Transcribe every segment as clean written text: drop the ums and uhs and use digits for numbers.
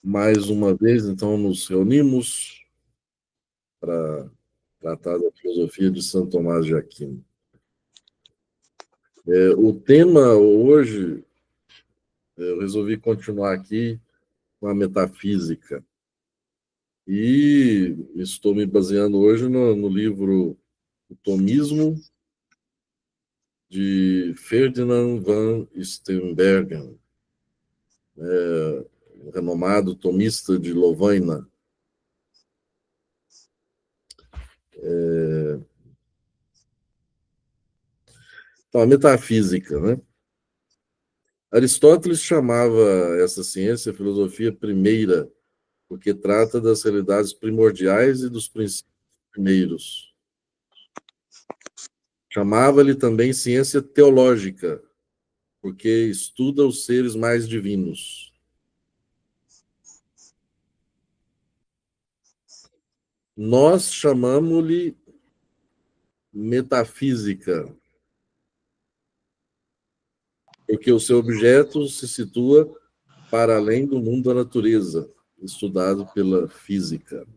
Mais uma vez, então, nos reunimos para tratar da filosofia de Santo Tomás de Aquino. O tema hoje, eu resolvi continuar aqui com a metafísica. E estou me baseando hoje no livro O Tomismo, de Ferdinand van Steenbergen, um renomado tomista de Lovaina. Então, a metafísica, né? Aristóteles chamava essa ciência a filosofia primeira, porque trata das realidades primordiais e dos princípios primeiros. Chamava-lhe também ciência teológica, porque estuda os seres mais divinos. Nós chamamos-lhe metafísica, porque o seu objeto se situa para além do mundo da natureza, estudado pela física.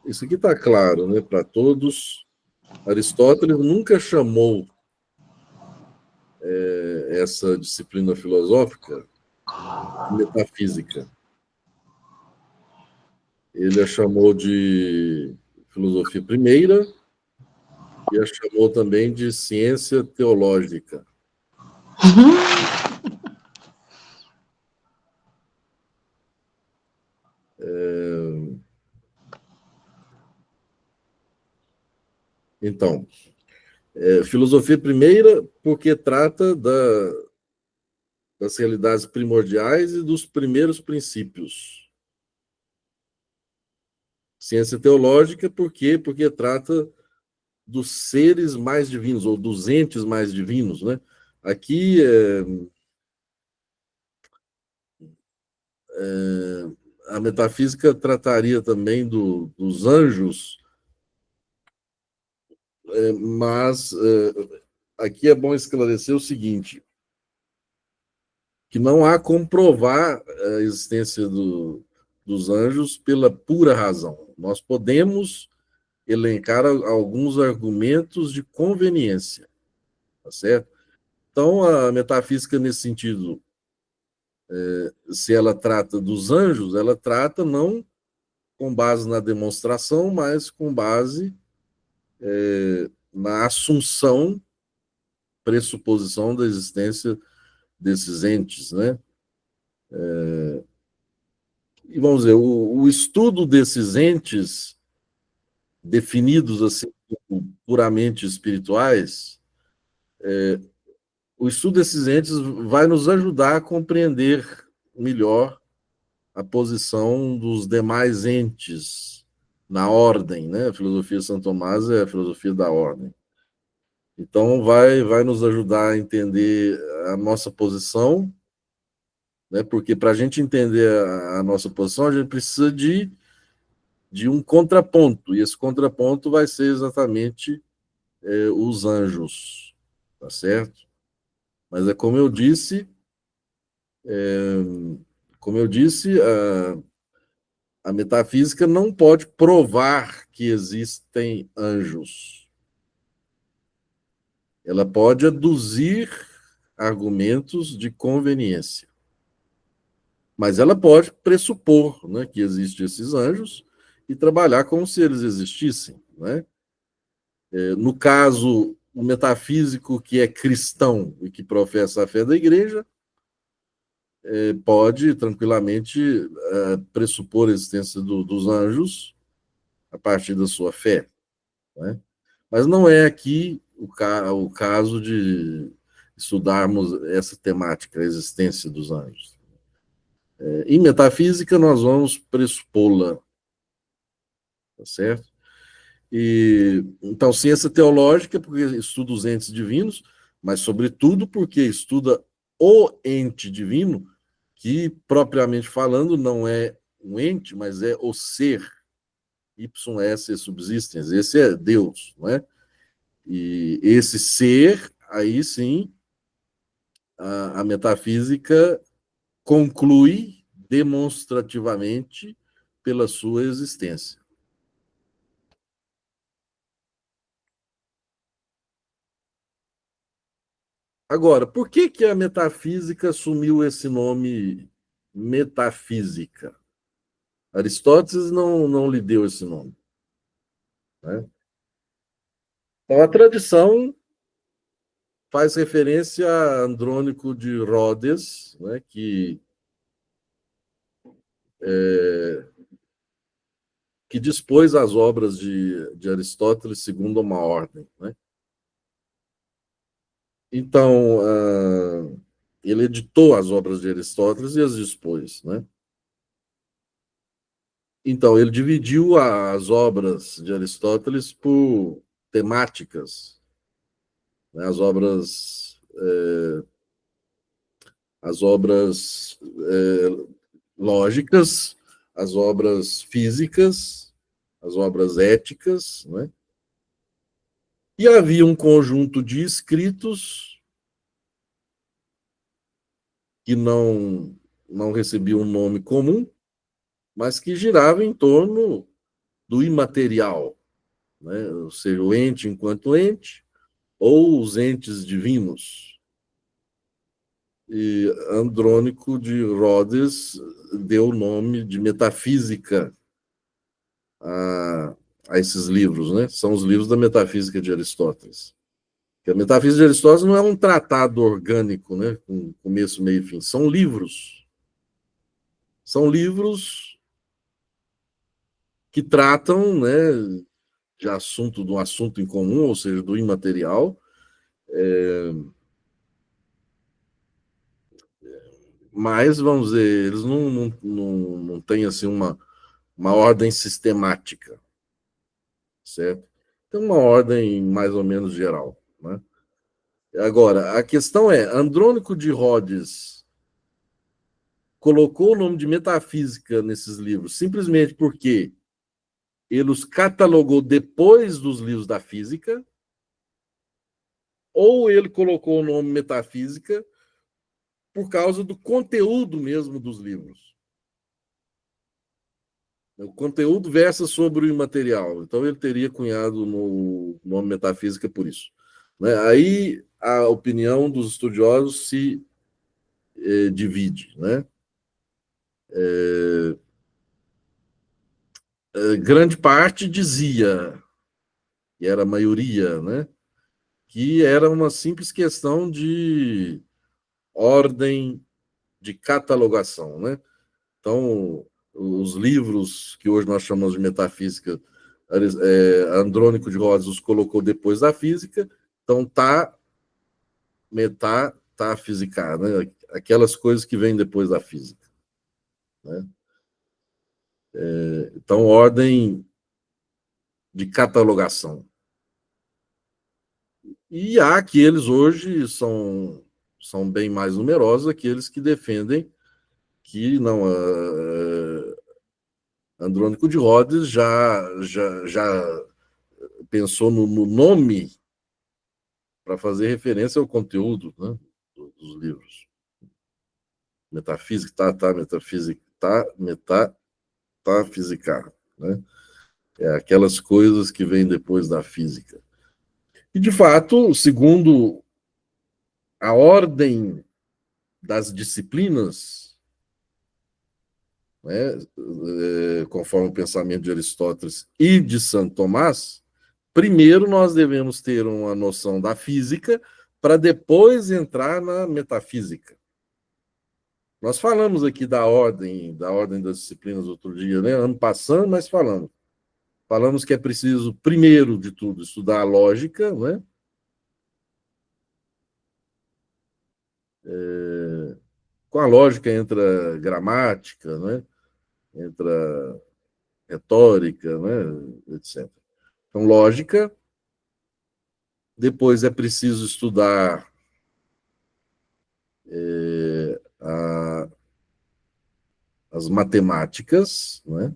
Isso aqui está claro, né, para todos. Aristóteles nunca chamou essa disciplina filosófica de metafísica. Ele a chamou de filosofia primeira e a chamou também de ciência teológica. Então, filosofia primeira porque trata das realidades primordiais e dos primeiros princípios. Ciência teológica por quê? Porque trata dos seres mais divinos, ou dos entes mais divinos, né? Aqui, a metafísica trataria também dos anjos, mas aqui é bom esclarecer o seguinte, que não há como provar a existência dos anjos pela pura razão. Nós podemos elencar alguns argumentos de conveniência, tá certo? Então, a metafísica, nesse sentido, se ela trata dos anjos, ela trata não com base na demonstração, mas com base na assunção, pressuposição da existência desses entes, né? E vamos dizer, o estudo desses entes definidos assim como puramente espirituais, o estudo desses entes vai nos ajudar a compreender melhor a posição dos demais entes na ordem, né? A filosofia de Santo Tomás é a filosofia da ordem. Então, vai nos ajudar a entender a nossa posição, né? Porque para a gente entender a nossa posição, a gente precisa de um contraponto, e esse contraponto vai ser exatamente os anjos, tá certo? Mas é como eu disse, a metafísica não pode provar que existem anjos. Ela pode aduzir argumentos de conveniência. Mas ela pode pressupor, né, que existem esses anjos e trabalhar como se eles existissem. Né? No caso, o metafísico que é cristão e que professa a fé da igreja pode tranquilamente pressupor a existência dos anjos a partir da sua fé. Né? Mas não é aqui o caso de estudarmos essa temática, a existência dos anjos. Em metafísica, nós vamos pressupô-la, tá certo? Então, ciência teológica, porque estuda os entes divinos, mas, sobretudo, porque estuda o ente divino, que, propriamente falando, não é um ente, mas é o ser, YS subsistens, esse é Deus, não é? E esse ser, aí sim, a metafísica conclui demonstrativamente pela sua existência. Agora, por que, que a metafísica assumiu esse nome metafísica? Aristóteles não lhe deu esse nome. Né? Então, a tradição faz referência a Andrônico de Rhodes, né, que dispôs as obras de Aristóteles segundo uma ordem. Né? Então, ele editou as obras de Aristóteles e as dispôs. Né? Então, ele dividiu as obras de Aristóteles por temáticas, né? As obras lógicas, as obras físicas, as obras éticas, né? E havia um conjunto de escritos que não recebiam um nome comum, mas que girava em torno do imaterial, né? Ou seja, o ente enquanto ente, ou os entes divinos. E Andrônico de Rhodes deu o nome de metafísica a, a esses livros, né? São os livros da metafísica de Aristóteles. Que a metafísica de Aristóteles não é um tratado orgânico, né? Com começo, meio e fim. São livros. São livros que tratam, né, de um assunto em comum, ou seja, do imaterial, mas, vamos dizer, eles não têm assim, uma ordem sistemática, certo? Tem uma ordem mais ou menos geral. Né? Agora, a questão é, Andrônico de Rhodes colocou o nome de metafísica nesses livros simplesmente porque ele os catalogou depois dos livros da física, ou ele colocou o nome metafísica por causa do conteúdo mesmo dos livros. O conteúdo versa sobre o imaterial, então ele teria cunhado no nome metafísica por isso. Né? Aí a opinião dos estudiosos se divide. Né? Grande parte dizia, e era a maioria, né, que era uma simples questão de ordem de catalogação. Né? Então, os livros que hoje nós chamamos de metafísica, Andrônico de Rhodes os colocou depois da física, então tá física, né? Aquelas coisas que vêm depois da física. Né? Então, ordem de catalogação. E há aqueles hoje são bem mais numerosos, aqueles que defendem que não, Andrônico de Rhodes já pensou no nome para fazer referência ao conteúdo, né, dos livros. Metafísica, metafísica, metafísica, né? É aquelas coisas que vêm depois da física. E, de fato, segundo a ordem das disciplinas, né, conforme o pensamento de Aristóteles e de Santo Tomás, primeiro nós devemos ter uma noção da física para depois entrar na metafísica. Nós falamos aqui da ordem das disciplinas outro dia, né? Ano passando, mas falamos. Falamos que é preciso, primeiro de tudo, estudar a lógica, né? Com a lógica entra gramática, né? Entra retórica, né? Etc. Então, lógica. Depois é preciso estudar as matemáticas, né?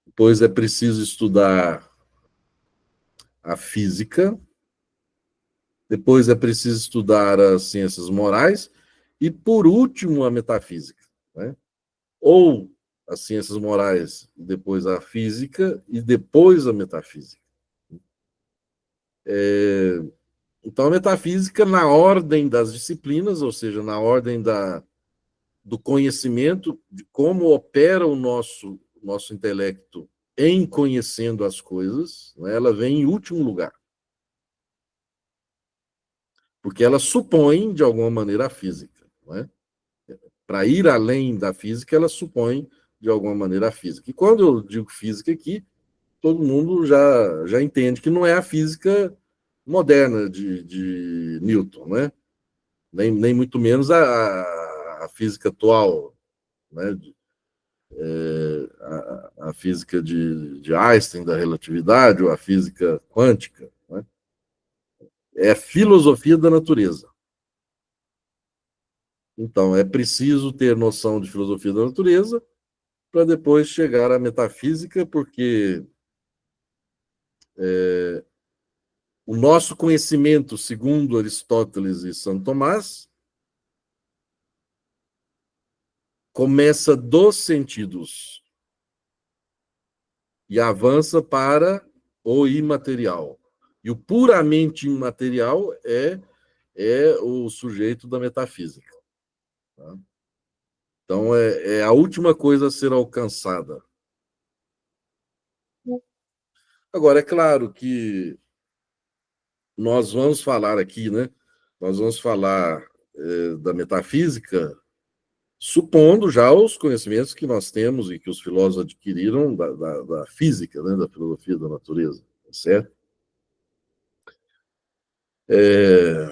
Depois é preciso estudar a física, Depois é preciso estudar as ciências morais e, por último, a metafísica, né? Ou as ciências morais, depois a física e depois a metafísica. Então, a metafísica, na ordem das disciplinas, ou seja, na ordem do conhecimento, de como opera o nosso intelecto em conhecendo as coisas, né, ela vem em último lugar. Porque ela supõe, de alguma maneira, a física. Né? Para ir além da física, ela supõe, de alguma maneira, a física. E quando eu digo física aqui, todo mundo já entende que não é a física moderna de Newton, né? Nem muito menos a física atual, né? A física de Einstein, da relatividade, ou a física quântica. Né? É a filosofia da natureza. Então, é preciso ter noção de filosofia da natureza para depois chegar à metafísica, porque o nosso conhecimento, segundo Aristóteles e Santo Tomás, começa dos sentidos e avança para o imaterial. E o puramente imaterial é o sujeito da metafísica. Tá? Então, é a última coisa a ser alcançada. Agora, é claro que nós vamos falar aqui, né? Nós vamos falar da metafísica, supondo já os conhecimentos que nós temos e que os filósofos adquiriram da física, né? Da filosofia da natureza, certo? É,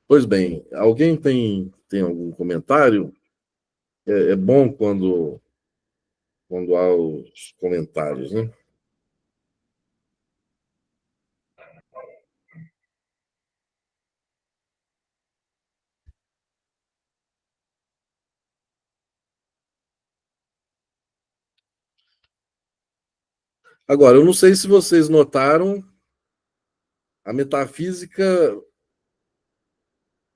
pois bem, alguém tem algum comentário? É bom quando há os comentários, né? Agora, eu não sei se vocês notaram, a metafísica,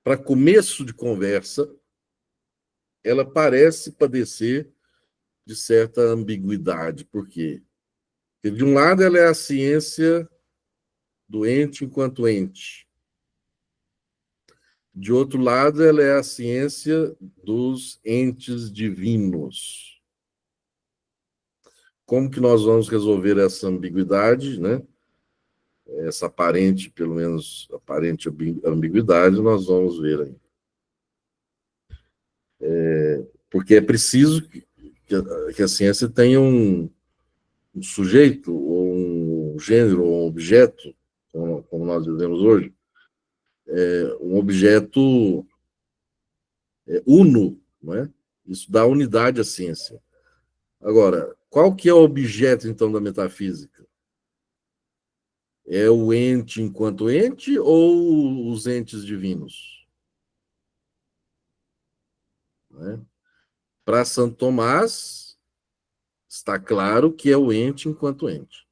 para começo de conversa, ela parece padecer de certa ambiguidade. Por quê? Porque, de um lado, ela é a ciência do ente enquanto ente. De outro lado, ela é a ciência dos entes divinos. Como que nós vamos resolver essa ambiguidade, né? Essa aparente, pelo menos aparente ambiguidade, nós vamos ver aí. Porque é preciso que a ciência tenha um sujeito, ou um gênero, ou um objeto, como nós dizemos hoje, um objeto uno, não é? Isso dá unidade à ciência. Agora, qual que é o objeto, então, da metafísica? É o ente enquanto ente ou os entes divinos? Né? Para Santo Tomás, está claro que é o ente enquanto ente.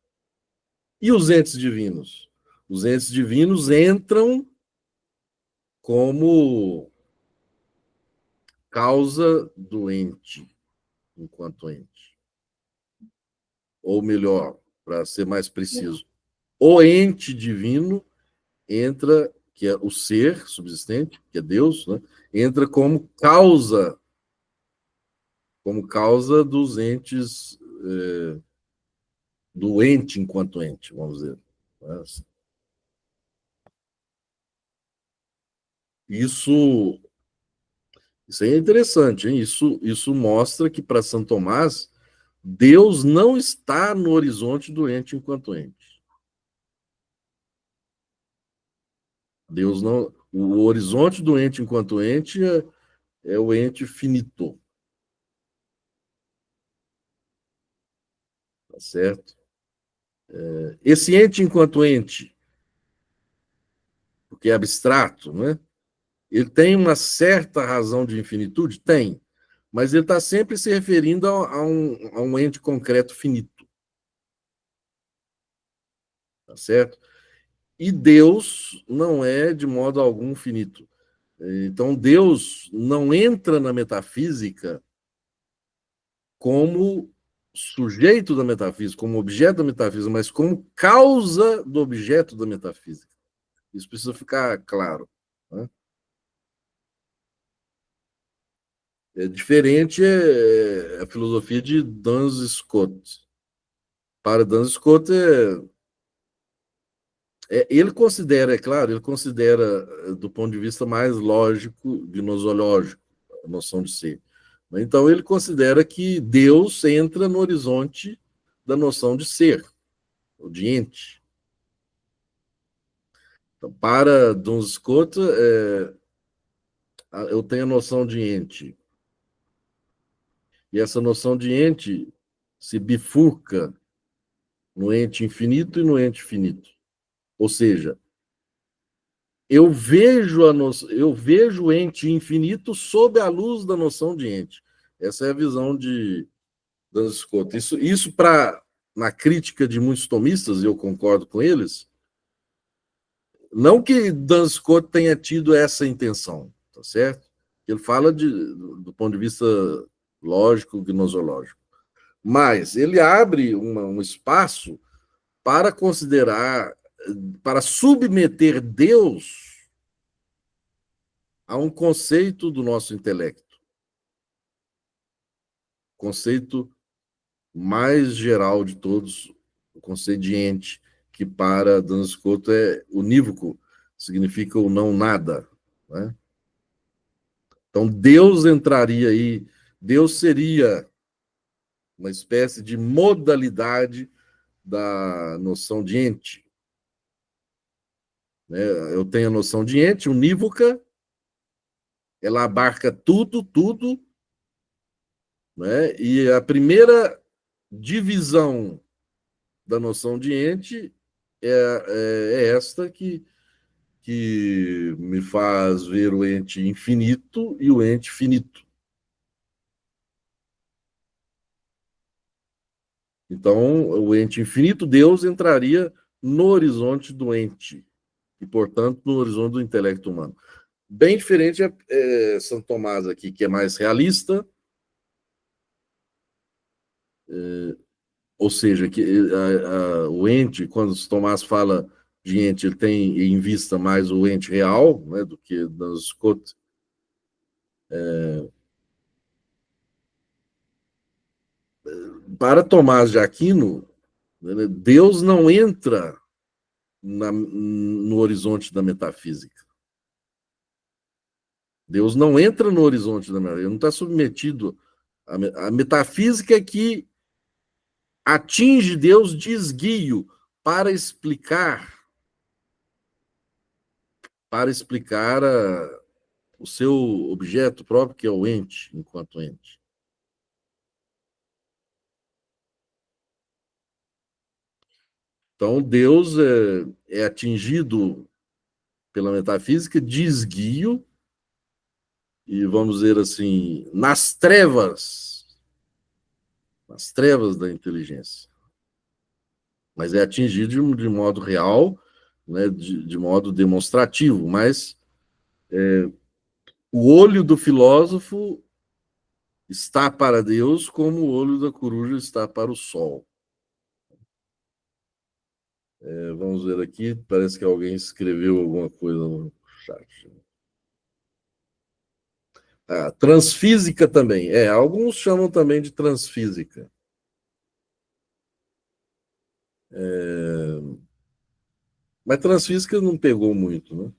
E os entes divinos? Os entes divinos entram como causa do ente enquanto ente. Ou melhor, para ser mais preciso, o ente divino entra, que é o ser subsistente, que é Deus, né? Entra como causa dos entes, do ente enquanto ente, vamos dizer. Isso, isso é interessante, hein? Isso mostra que, para São Tomás, Deus não está no horizonte do ente enquanto ente. Deus não. O horizonte do ente enquanto ente é o ente finito. Tá certo? Esse ente enquanto ente, porque é abstrato, né? Ele tem uma certa razão de infinitude? Tem. Mas ele está sempre se referindo a um ente concreto finito. Tá certo? E Deus não é de modo algum finito. Então, Deus não entra na metafísica como sujeito da metafísica, como objeto da metafísica, mas como causa do objeto da metafísica. Isso precisa ficar claro. Né? É diferente a filosofia de Duns Scott. Para Duns Scott, ele considera, é claro, ele considera, do ponto de vista mais lógico, gnoseológico, a noção de ser. Então, ele considera que Deus entra no horizonte da noção de ser, ou de ente. Então, para Duns Scott, eu tenho a noção de ente. E essa noção de ente se bifurca no ente infinito e no ente finito. Ou seja, eu vejo o ente infinito sob a luz da noção de ente. Essa é a visão de Duns Scott. Isso para na crítica de muitos tomistas, e eu concordo com eles, não que Duns Scott tenha tido essa intenção, tá certo? Ele fala do ponto de vista lógico, gnoseológico. Mas ele abre um espaço para considerar, para submeter Deus a um conceito do nosso intelecto, conceito mais geral de todos, o conceito de ente, que para Duns Scoto é unívoco, significa o não nada. Né? Então, Deus entraria aí, Deus seria uma espécie de modalidade da noção de ente. Né? Eu tenho a noção de ente unívoca, ela abarca tudo, tudo, né? E a primeira divisão da noção de ente é esta que me faz ver o ente infinito e o ente finito. Então, o ente infinito, Deus, entraria no horizonte do ente, e, portanto, no horizonte do intelecto humano. Bem diferente São Tomás aqui, que é mais realista, ou seja, que o ente, quando Tomás fala de ente, ele tem em vista mais o ente real, né, do que Duns Scott. Para Tomás de Aquino, né, Deus não entra no horizonte da metafísica. Deus não entra no horizonte da metafísica, ele não está submetido à metafísica que atinge Deus de esguio para explicar o seu objeto próprio, que é o ente, enquanto ente. Então, Deus é atingido pela metafísica de esguio, e vamos dizer assim, nas trevas da inteligência. Mas é atingido de modo real, né, de modo demonstrativo, mas o olho do filósofo está para Deus como o olho da coruja está para o sol. Vamos ver aqui, parece que alguém escreveu alguma coisa no chat. Transfísica também. Alguns chamam também de transfísica. Mas transfísica não pegou muito, né?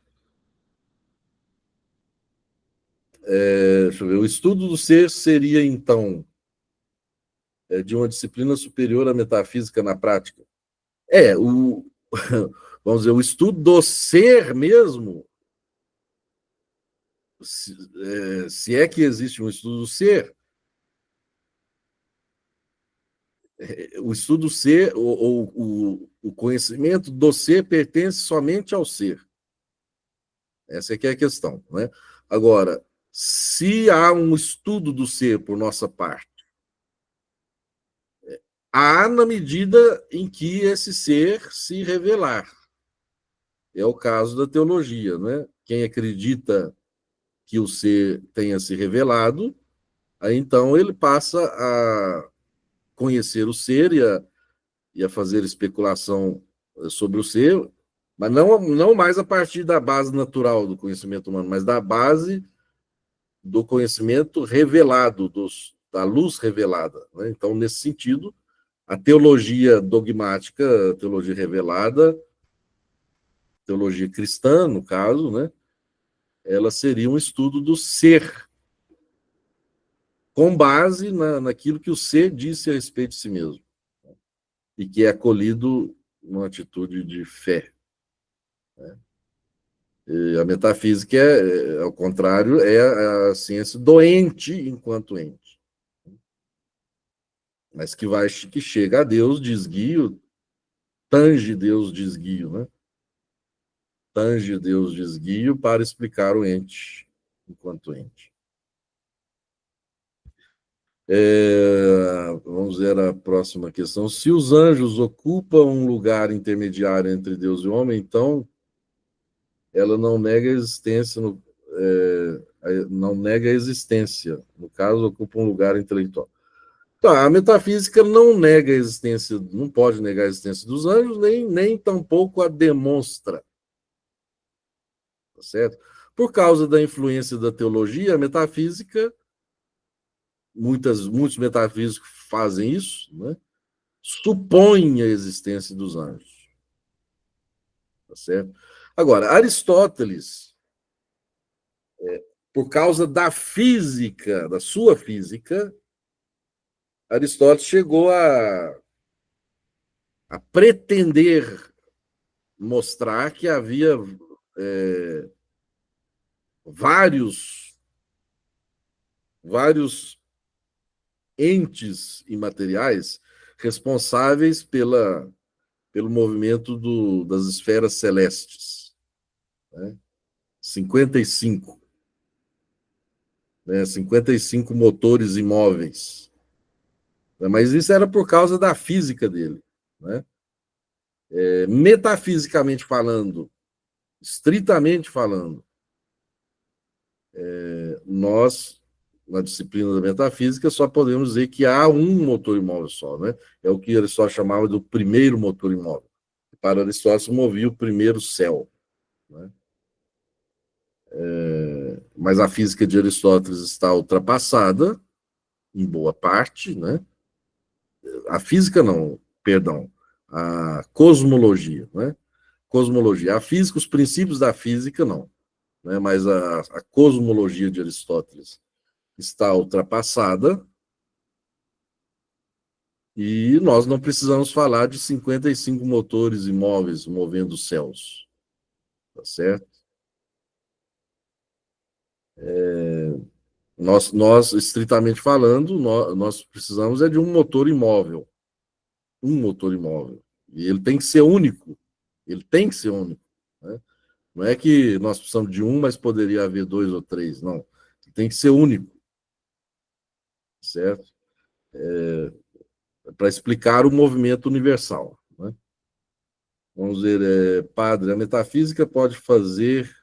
Deixa eu ver. O estudo do ser seria, então, de uma disciplina superior à metafísica na prática. Vamos dizer, o estudo do ser mesmo, se é que existe um estudo do ser, o estudo do ser, ou o conhecimento do ser pertence somente ao ser. Essa é que é a questão. Né? Agora, se há um estudo do ser por nossa parte, há na medida em que esse ser se revelar. é o caso da teologia, né? Quem acredita que o ser tenha se revelado, aí então ele passa a conhecer o ser e a fazer especulação sobre o ser, mas não mais a partir da base natural do conhecimento humano, mas da base do conhecimento revelado, da luz revelada. Né? Então, nesse sentido, a teologia dogmática, a teologia revelada, teologia cristã, no caso, né? Ela seria um estudo do ser, com base naquilo que o ser disse a respeito de si mesmo, e que é acolhido numa atitude de fé. Né? E a metafísica, ao contrário, é a ciência doente enquanto ente, mas que chega a Deus de esguio, tange Deus de esguio, né? Tange Deus de esguio para explicar o ente enquanto ente. Vamos ver a próxima questão. Se os anjos ocupam um lugar intermediário entre Deus e o homem, então ela não nega a existência, não nega a existência. No caso, ocupa um lugar intelectual. Tá, a metafísica não nega a existência, não pode negar a existência dos anjos, nem tampouco a demonstra, tá certo? Por causa da influência da teologia, a metafísica, muitos metafísicos fazem isso, né? Supõe a existência dos anjos, tá certo? Agora, Aristóteles, por causa da física, da sua física, Aristóteles chegou a pretender mostrar que havia vários, vários entes imateriais responsáveis pelo movimento das esferas celestes. Né? 55. 55 motores imóveis. Mas isso era por causa da física dele. Né? Metafisicamente falando, estritamente falando, nós, na disciplina da metafísica, só podemos dizer que há um motor imóvel só. Né? É o que Aristóteles chamava do primeiro motor imóvel. Para Aristóteles, movia o primeiro céu. Né? Mas a física de Aristóteles está ultrapassada, em boa parte, né? A física não, perdão, a cosmologia, né? Cosmologia. A física, os princípios da física, não. Né? Mas a cosmologia de Aristóteles está ultrapassada e nós não precisamos falar de 55 motores imóveis movendo os céus. Tá certo? Nós estritamente falando, nós precisamos de um motor imóvel. Um motor imóvel. E ele tem que ser único. Ele tem que ser único. Né? Não é que nós precisamos de um, mas poderia haver dois ou três. Não. Ele tem que ser único. Certo? Para explicar o movimento universal. Né? Vamos dizer, padre, a metafísica pode fazer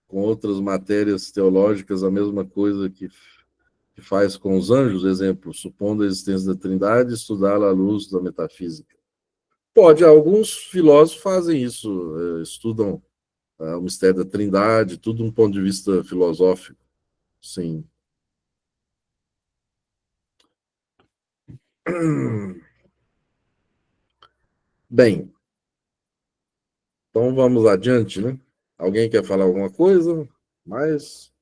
com outras matérias teológicas a mesma coisa que faz com os anjos, exemplo, supondo a existência da Trindade, estudá-la à luz da metafísica. Pode, alguns filósofos fazem isso, estudam o mistério da Trindade, tudo um ponto de vista filosófico, sim. Bem, então vamos adiante, né? Alguém quer falar alguma coisa? Mas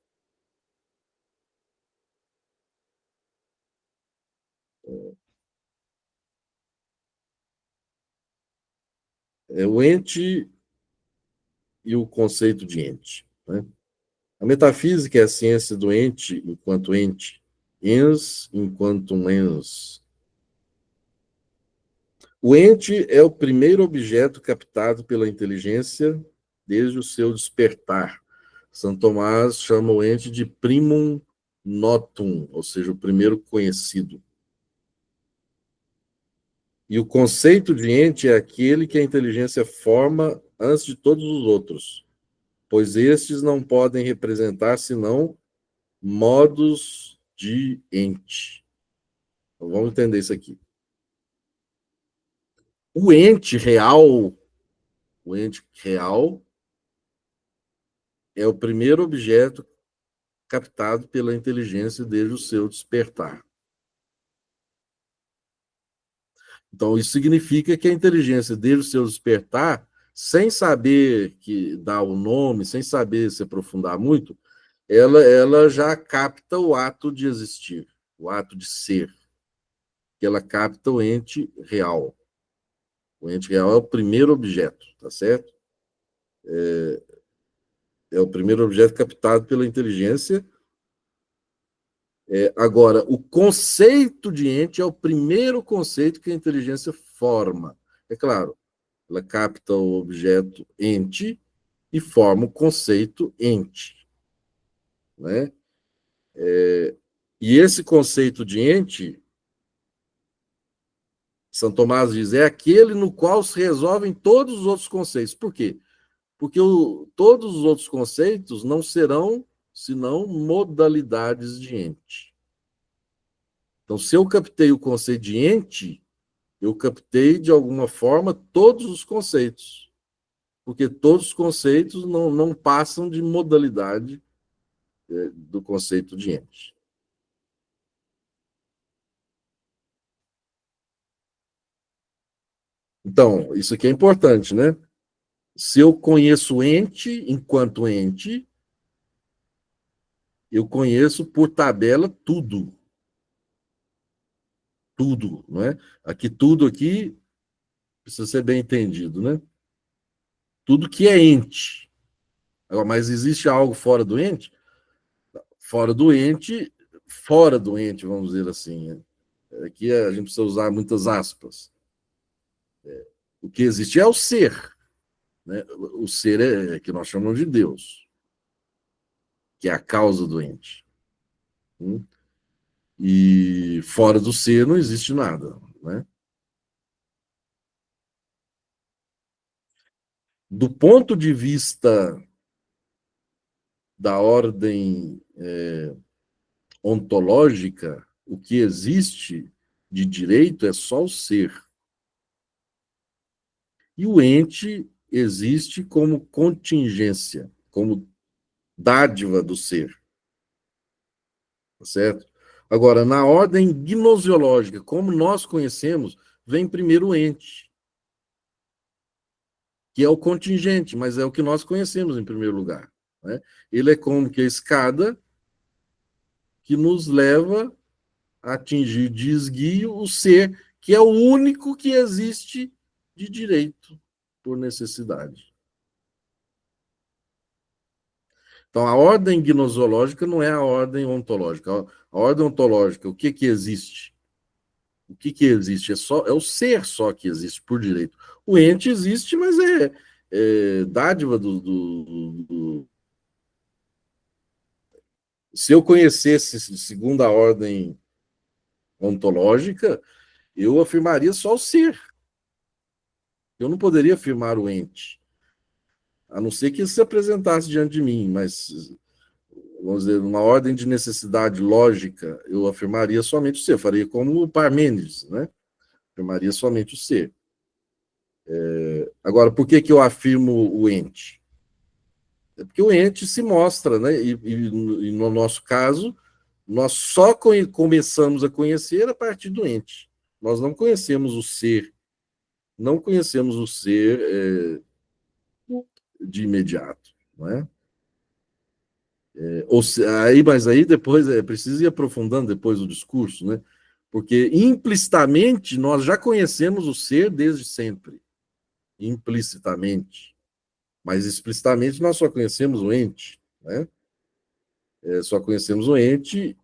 o ente e o conceito de ente. Né? A metafísica é a ciência do ente enquanto ente, ens enquanto ens. O ente é o primeiro objeto captado pela inteligência desde o seu despertar. São Tomás chama o ente de primum notum, ou seja, o primeiro conhecido. E o conceito de ente é aquele que a inteligência forma antes de todos os outros, pois estes não podem representar senão modos de ente. Então, vamos entender isso aqui. O ente real, o ente real é o primeiro objeto captado pela inteligência desde o seu despertar. Então, isso significa que a inteligência, desde o seu despertar, sem saber que dá o nome, sem saber se aprofundar muito, ela já capta o ato de existir, o ato de ser, que ela capta o ente real. O ente real é o primeiro objeto, tá certo? É o primeiro objeto captado pela inteligência. Agora, o conceito de ente é o primeiro conceito que a inteligência forma. É claro, ela capta o objeto ente e forma o conceito ente. Né? E esse conceito de ente, São Tomás diz, é aquele no qual se resolvem todos os outros conceitos. Por quê? Porque todos os outros conceitos não serão senão modalidades de ente. Então, se eu captei o conceito de ente, eu captei, de alguma forma, todos os conceitos. Porque todos os conceitos não passam de modalidade do conceito de ente. Então, isso aqui é importante, né? Se eu conheço ente enquanto ente, eu conheço por tabela tudo. Tudo, não é? Aqui, tudo aqui precisa ser bem entendido, né? Tudo que é ente. Agora, mas existe algo fora do ente? Fora do ente, vamos dizer assim. Né? Aqui a gente precisa usar muitas aspas. O que existe é o ser. Né? O ser é que nós chamamos de Deus, que é a causa do ente. E fora do ser não existe nada. Né? Do ponto de vista da ordem ontológica, o que existe de direito é só o ser. E o ente existe como contingência, como dádiva do ser, tá certo? Agora, na ordem gnosiológica, como nós conhecemos, vem primeiro o ente, que é o contingente, mas é o que nós conhecemos em primeiro lugar. Né? Ele é como que a escada que nos leva a atingir de esguio o ser, que é o único que existe de direito, por necessidade. Então, a ordem gnoseológica não é a ordem ontológica. A ordem ontológica, o que existe? O que existe? É o ser só que existe por direito. O ente existe, mas é dádiva do. Se eu conhecesse segundo a ordem ontológica, eu afirmaria só o ser. Eu não poderia afirmar o ente, a não ser que se apresentasse diante de mim, mas, vamos dizer, numa ordem de necessidade lógica, eu afirmaria somente o ser, faria como o Parmênides, né? Afirmaria somente o ser. Agora, por que eu afirmo o ente? É porque o ente se mostra, né? E no nosso caso, nós só começamos a conhecer a partir do ente. Nós não conhecemos o ser, não conhecemos o ser de imediato, não é? Mas aí depois é preciso ir aprofundando depois o discurso, né? Porque implicitamente nós já conhecemos o ser desde sempre, implicitamente, mas explicitamente nós só conhecemos o ente, né? Só conhecemos o ente,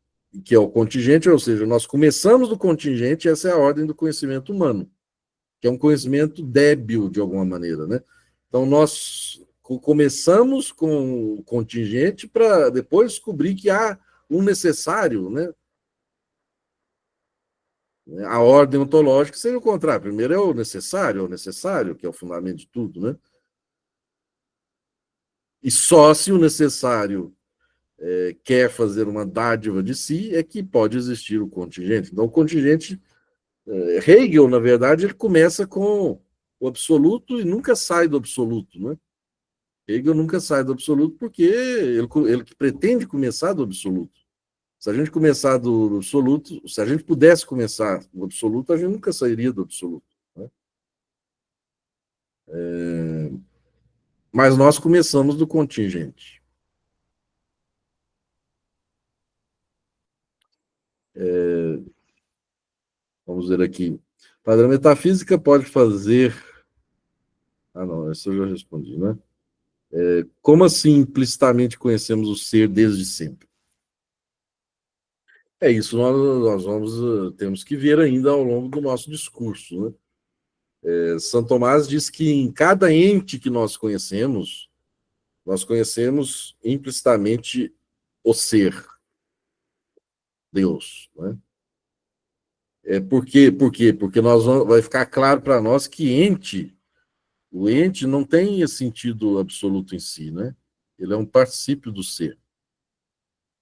que é o contingente, ou seja, nós começamos do contingente, essa é a ordem do conhecimento humano, que é um conhecimento débil de alguma maneira, né? Então nós começamos com o contingente para depois descobrir que há um necessário, né? A ordem ontológica seria o contrário. Primeiro é o necessário, que é o fundamento de tudo, né? E só se o necessário quer fazer uma dádiva de si é que pode existir o contingente. Então, o contingente, Hegel, na verdade, ele começa com o absoluto e nunca sai do absoluto, né? Hegel nunca sai do absoluto porque ele pretende começar do absoluto. Se a gente começar do absoluto, se a gente pudesse começar do absoluto, a gente nunca sairia do absoluto, né? Mas nós começamos do contingente. Vamos ver aqui. Padre, a metafísica pode fazer. Ah, não, essa eu já respondi, né? Como assim implicitamente conhecemos o ser desde sempre? É isso, nós vamos, temos que ver ainda ao longo do nosso discurso, né? São Tomás diz que em cada ente que nós conhecemos implicitamente o ser, Deus, né? Por quê? Porque vai ficar claro para nós que o ente não tem esse sentido absoluto em si, né? Ele é um particípio do ser.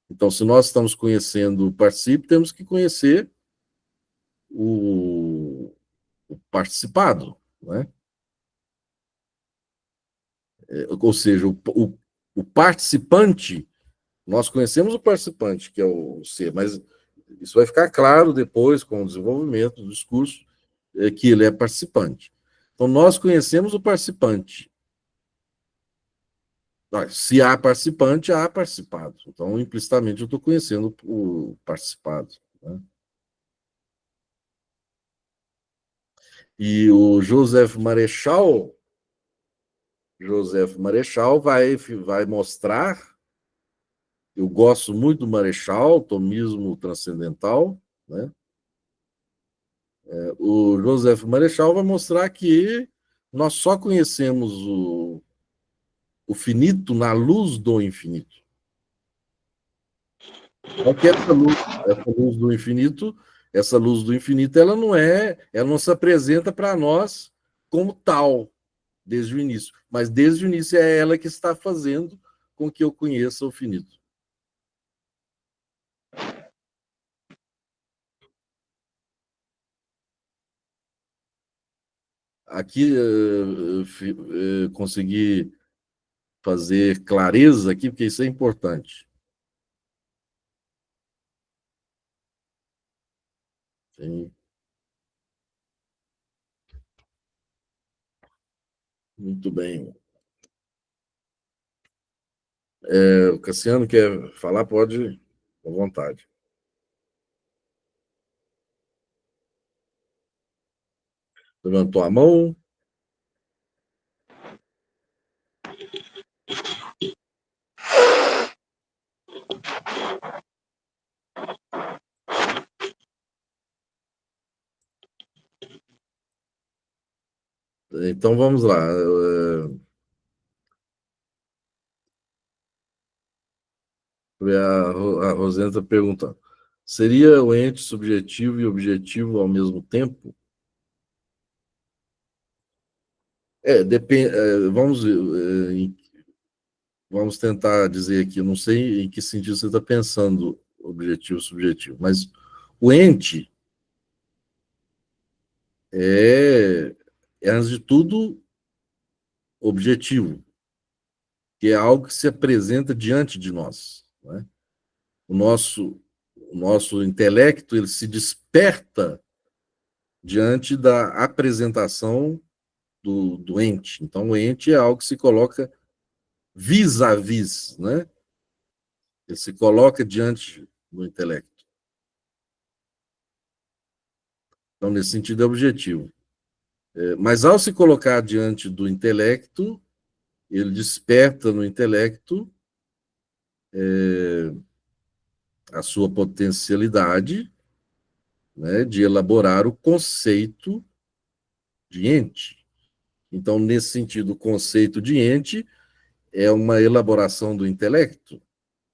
Então, se nós estamos conhecendo o particípio, temos que conhecer o, o participado, né? Ou seja, o participante, nós conhecemos o participante, que é o ser, mas isso vai ficar claro depois, com o desenvolvimento do discurso, que ele é participante. Então, nós conhecemos o participante. Se há participante, há participado. Então, implicitamente, eu estou conhecendo o participado, né? E o Joseph Marechal vai mostrar. Eu gosto muito do Marechal, tomismo transcendental, né? O Joseph Marechal vai mostrar que nós só conhecemos o finito na luz do infinito. Só que essa luz do infinito, ela não se apresenta para nós como tal desde o início, mas desde o início é ela que está fazendo com que eu conheça o finito. Aqui consegui fazer clareza aqui, porque isso é importante. Sim, muito bem. O Cassiano quer falar? Pode, à vontade. Levantou a mão. Então vamos lá. A Rosana está perguntando: seria o ente subjetivo e objetivo ao mesmo tempo? Depende. Vamos tentar dizer aqui. Eu não sei em que sentido você está pensando, objetivo subjetivo, mas o ente é, antes de tudo, objetivo, que é algo que se apresenta diante de nós, né? O nosso intelecto ele se desperta diante da apresentação do ente. Então, o ente é algo que se coloca vis-à-vis, né? Ele se coloca diante do intelecto. Então, nesse sentido, é objetivo. Mas, ao se colocar diante do intelecto, ele desperta no intelecto a sua potencialidade, né, de elaborar o conceito de ente. Então, nesse sentido, o conceito de ente é uma elaboração do intelecto.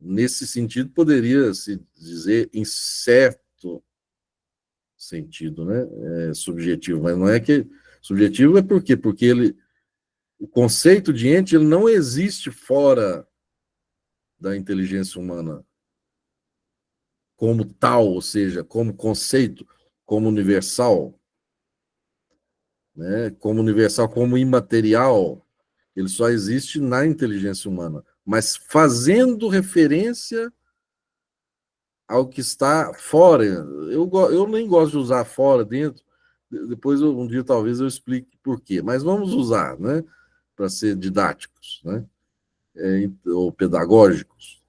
Nesse sentido, poderia se dizer, em certo sentido, né? É subjetivo, mas não é que subjetivo é por quê? Porque o conceito de ente ele não existe fora da inteligência humana como tal, ou seja, como conceito, como universal, né? Como universal, como imaterial, ele só existe na inteligência humana, mas fazendo referência ao que está fora. Eu nem gosto de usar fora, dentro. Depois, um dia, talvez eu explique por quê. Mas vamos usar, né? Para ser didáticos, né? Ou pedagógicos.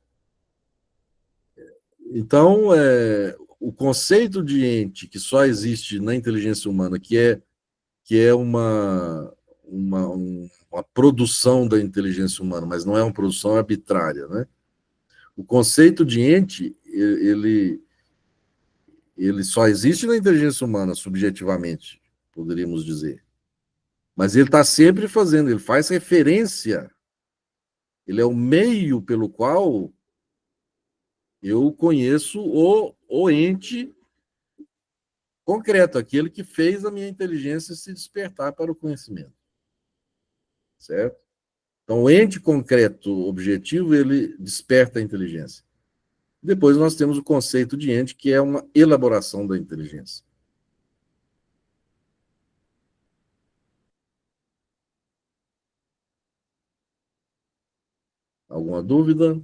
Então, o conceito de ente que só existe na inteligência humana, que é uma produção da inteligência humana, mas não é uma produção arbitrária, né? O conceito de ente, ele só existe na inteligência humana, subjetivamente, poderíamos dizer. Mas ele está sempre fazendo, ele faz referência, ele é o meio pelo qual eu conheço o ente concreto, aquele que fez a minha inteligência se despertar para o conhecimento. Certo? Então, o ente concreto objetivo, ele desperta a inteligência. Depois nós temos o conceito de ente, que é uma elaboração da inteligência. Alguma dúvida?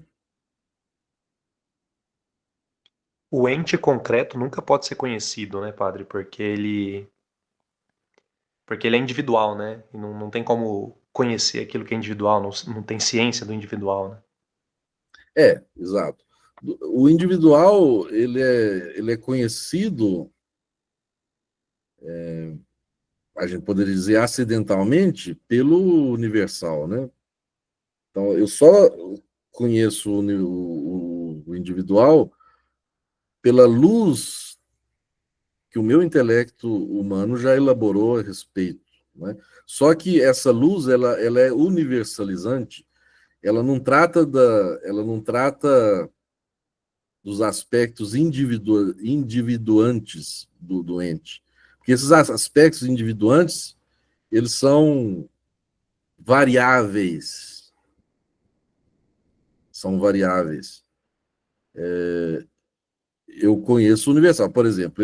O ente concreto nunca pode ser conhecido, né, padre? Porque ele é individual, né? E não tem como conhecer aquilo que é individual, não tem ciência do individual, né? Exato. O individual, ele é conhecido, a gente poderia dizer acidentalmente, pelo universal, né? Então, eu só conheço o individual pela luz que o meu intelecto humano já elaborou a respeito, né? Só que essa luz, ela é universalizante, ela não trata dos aspectos individuantes do doente. Porque esses aspectos individuantes, eles são variáveis. São variáveis. Eu conheço o universal. Por exemplo,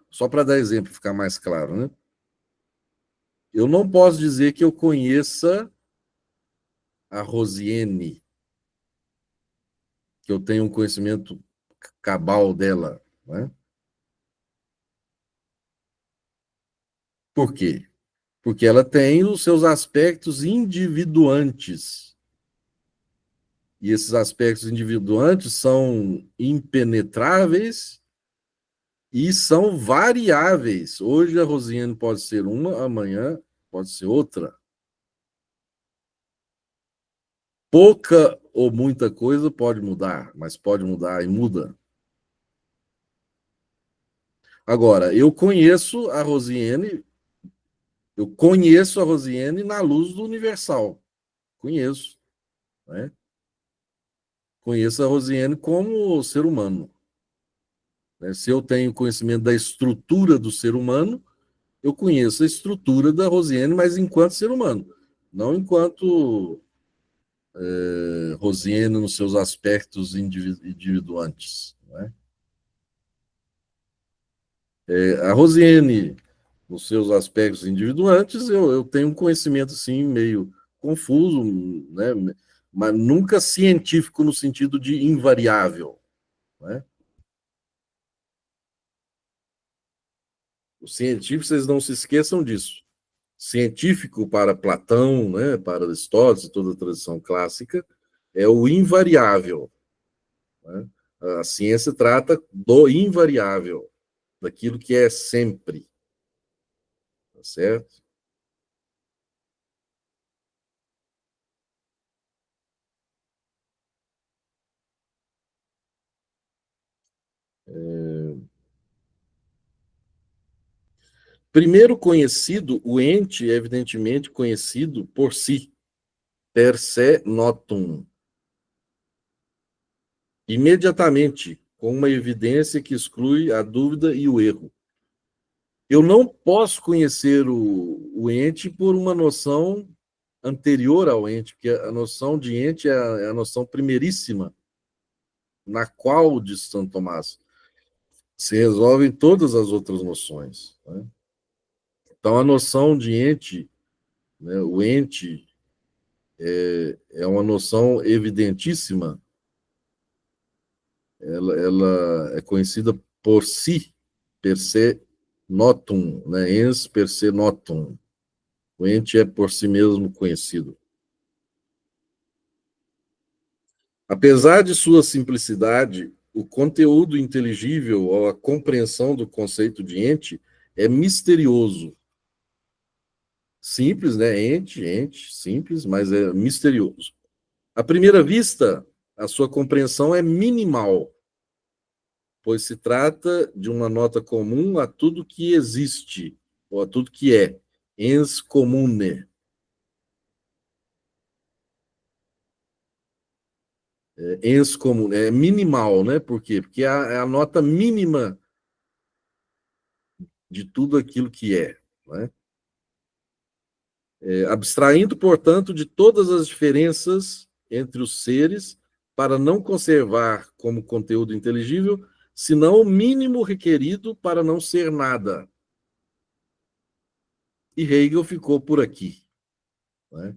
só para dar exemplo, ficar mais claro, né? Eu não posso dizer que eu conheça a Rosiane, que eu tenho um conhecimento cabal dela, né? Por quê? Porque ela tem os seus aspectos individuantes. E esses aspectos individuantes são impenetráveis e são variáveis. Hoje a Rosiane pode ser uma, amanhã pode ser outra. Pouca ou muita coisa pode mudar, mas pode mudar e muda. Agora, eu conheço a Rosiane na luz do universal. Conheço, né? Conheço a Rosiane como ser humano. Né? Se eu tenho conhecimento da estrutura do ser humano, eu conheço a estrutura da Rosiane, mas enquanto ser humano, não enquanto Rosiane nos seus aspectos individuantes. Né? A Rosiane, nos seus aspectos individuantes, eu tenho um conhecimento assim, meio confuso, né? Mas nunca científico no sentido de invariável. Né? O científico, vocês não se esqueçam disso. Científico para Platão, né, para Aristóteles e toda a tradição clássica, é o invariável. Né? A ciência trata do invariável, daquilo que é sempre, tá certo? Primeiro conhecido, o ente é evidentemente conhecido por si, per se notum, imediatamente, com uma evidência que exclui a dúvida e o erro. Eu não posso conhecer o ente por uma noção anterior ao ente, porque a noção de ente é a noção primeiríssima, na qual, diz Santo Tomás, se resolvem todas as outras noções. Né? Então, a noção de ente, né, o ente, é uma noção evidentíssima, ela é conhecida por si, per se notum, né, ens per se notum. O ente é por si mesmo conhecido. Apesar de sua simplicidade, o conteúdo inteligível ou a compreensão do conceito de ente é misterioso. Simples, né? Ente, simples, mas é misterioso. À primeira vista, a sua compreensão é minimal, pois se trata de uma nota comum a tudo que existe, ou a tudo que é, ens comune. Ens comune, é minimal, né? Por quê? Porque é a nota mínima de tudo aquilo que é. Né? Abstraindo, portanto, de todas as diferenças entre os seres, para não conservar como conteúdo inteligível, senão o mínimo requerido para não ser nada. E Hegel ficou por aqui. Né?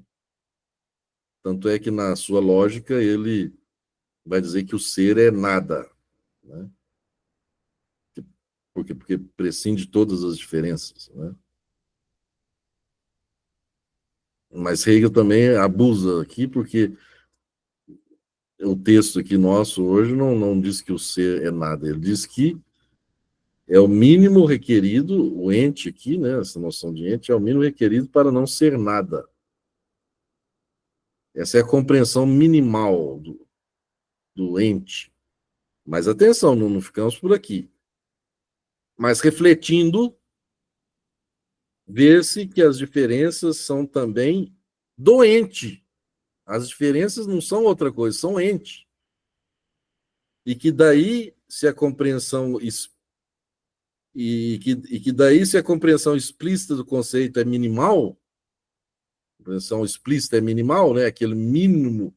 Tanto é que, na sua lógica, ele vai dizer que o ser é nada. Né? Porque prescinde de todas as diferenças. Né? Mas Hegel também abusa aqui, porque o texto aqui nosso hoje não diz que o ser é nada, ele diz que é o mínimo requerido, o ente aqui, né, essa noção de ente, é o mínimo requerido para não ser nada. Essa é a compreensão minimal do ente. Mas atenção, não ficamos por aqui. Mas refletindo, vê-se que as diferenças são também do ente. As diferenças não são outra coisa, são ente. E que daí, se a compreensão e que daí, se a compreensão explícita do conceito é minimal, a compreensão explícita é minimal, né? Aquele mínimo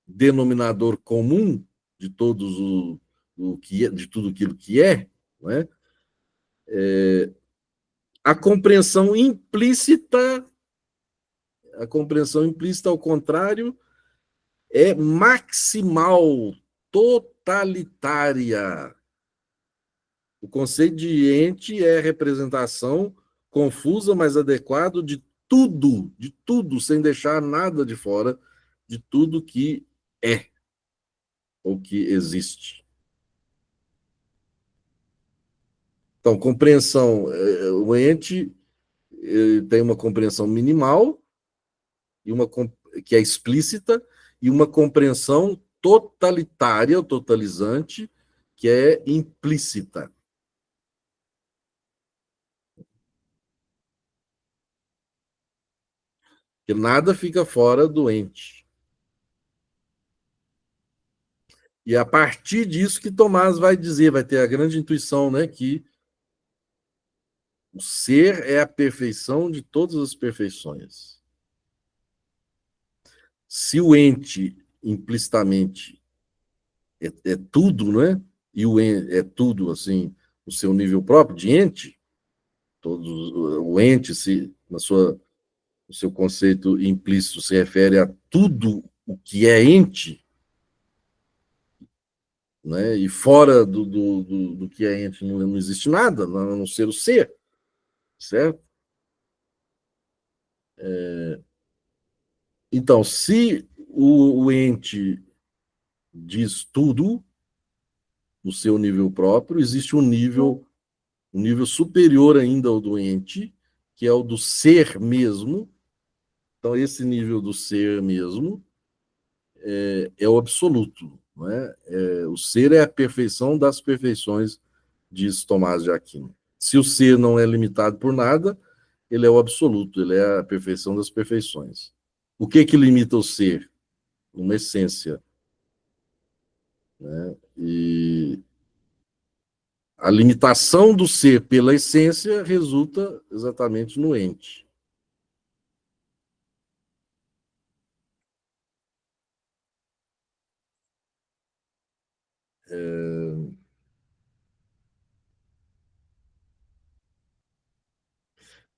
denominador comum de todos o que é, de tudo aquilo que é, né? A compreensão implícita, ao contrário, é maximal, totalitária. O conceito de ente é representação confusa, mas adequado de tudo, sem deixar nada de fora, de tudo que é ou que existe. Então, compreensão, o ente tem uma compreensão minimal e que é explícita e uma compreensão totalitária, totalizante, que é implícita. Que nada fica fora do ente. E é a partir disso que Tomás vai dizer, vai ter a grande intuição, né, que o ser é a perfeição de todas as perfeições. Se o ente implicitamente é tudo, né? E o ente é tudo assim, o seu nível próprio de ente, o ente se no seu conceito implícito se refere a tudo o que é ente, né? E fora do que é ente não existe nada, a não ser o ser, certo? Então, se o ente diz tudo no seu nível próprio, existe um nível superior ainda ao do ente, que é o do ser mesmo. Então, esse nível do ser mesmo é o absoluto. Não é? O ser é a perfeição das perfeições, diz Tomás de Aquino. Se o ser não é limitado por nada, ele é o absoluto, ele é a perfeição das perfeições. O que limita o ser? Uma essência. Né? E a limitação do ser pela essência resulta exatamente no ente.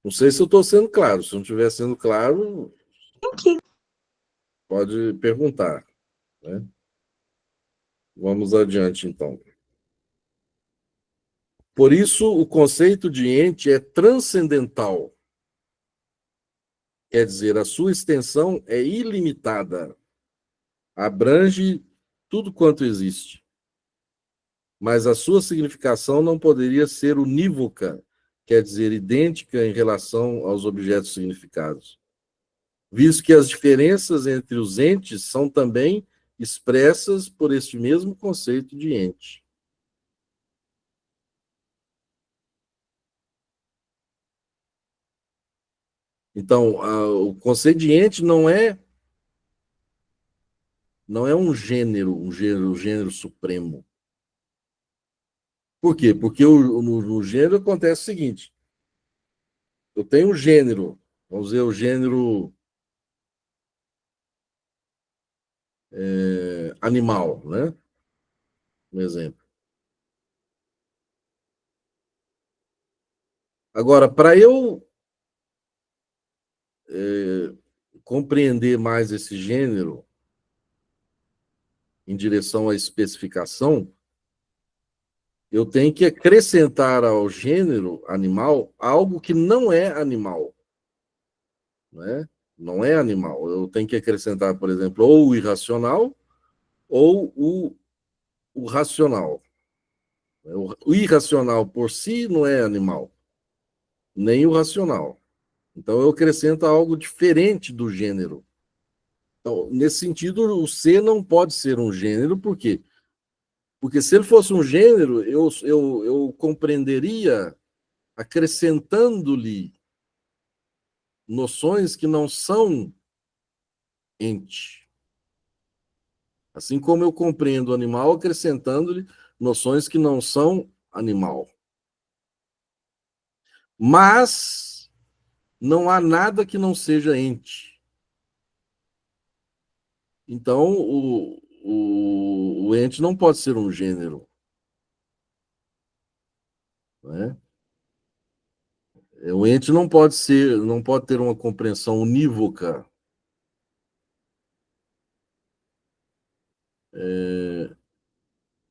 Não sei se eu estou sendo claro. Se não estiver sendo claro, pode perguntar, né? Vamos adiante, então. Por isso, o conceito de ente é transcendental. Quer dizer, a sua extensão é ilimitada, abrange tudo quanto existe. Mas a sua significação não poderia ser unívoca, quer dizer, idêntica em relação aos objetos significados, visto que as diferenças entre os entes são também expressas por este mesmo conceito de ente. Então, o conceito de ente não é um gênero supremo. Por quê? Porque no gênero acontece o seguinte: eu tenho um gênero, vamos dizer, o gênero animal, né? Um exemplo. Agora, para eu compreender mais esse gênero em direção à especificação, eu tenho que acrescentar ao gênero animal algo que não é animal, né? Não é animal. Eu tenho que acrescentar, por exemplo, ou o irracional ou o racional. O irracional por si não é animal, nem o racional. Então eu acrescento algo diferente do gênero. Então, nesse sentido, o ser não pode ser um gênero, por quê? Porque se ele fosse um gênero, eu compreenderia acrescentando-lhe noções que não são ente. Assim como eu compreendo o animal, acrescentando-lhe noções que não são animal. Mas não há nada que não seja ente. Então, o ente não pode ser um gênero. Né? O ente não pode ter uma compreensão unívoca.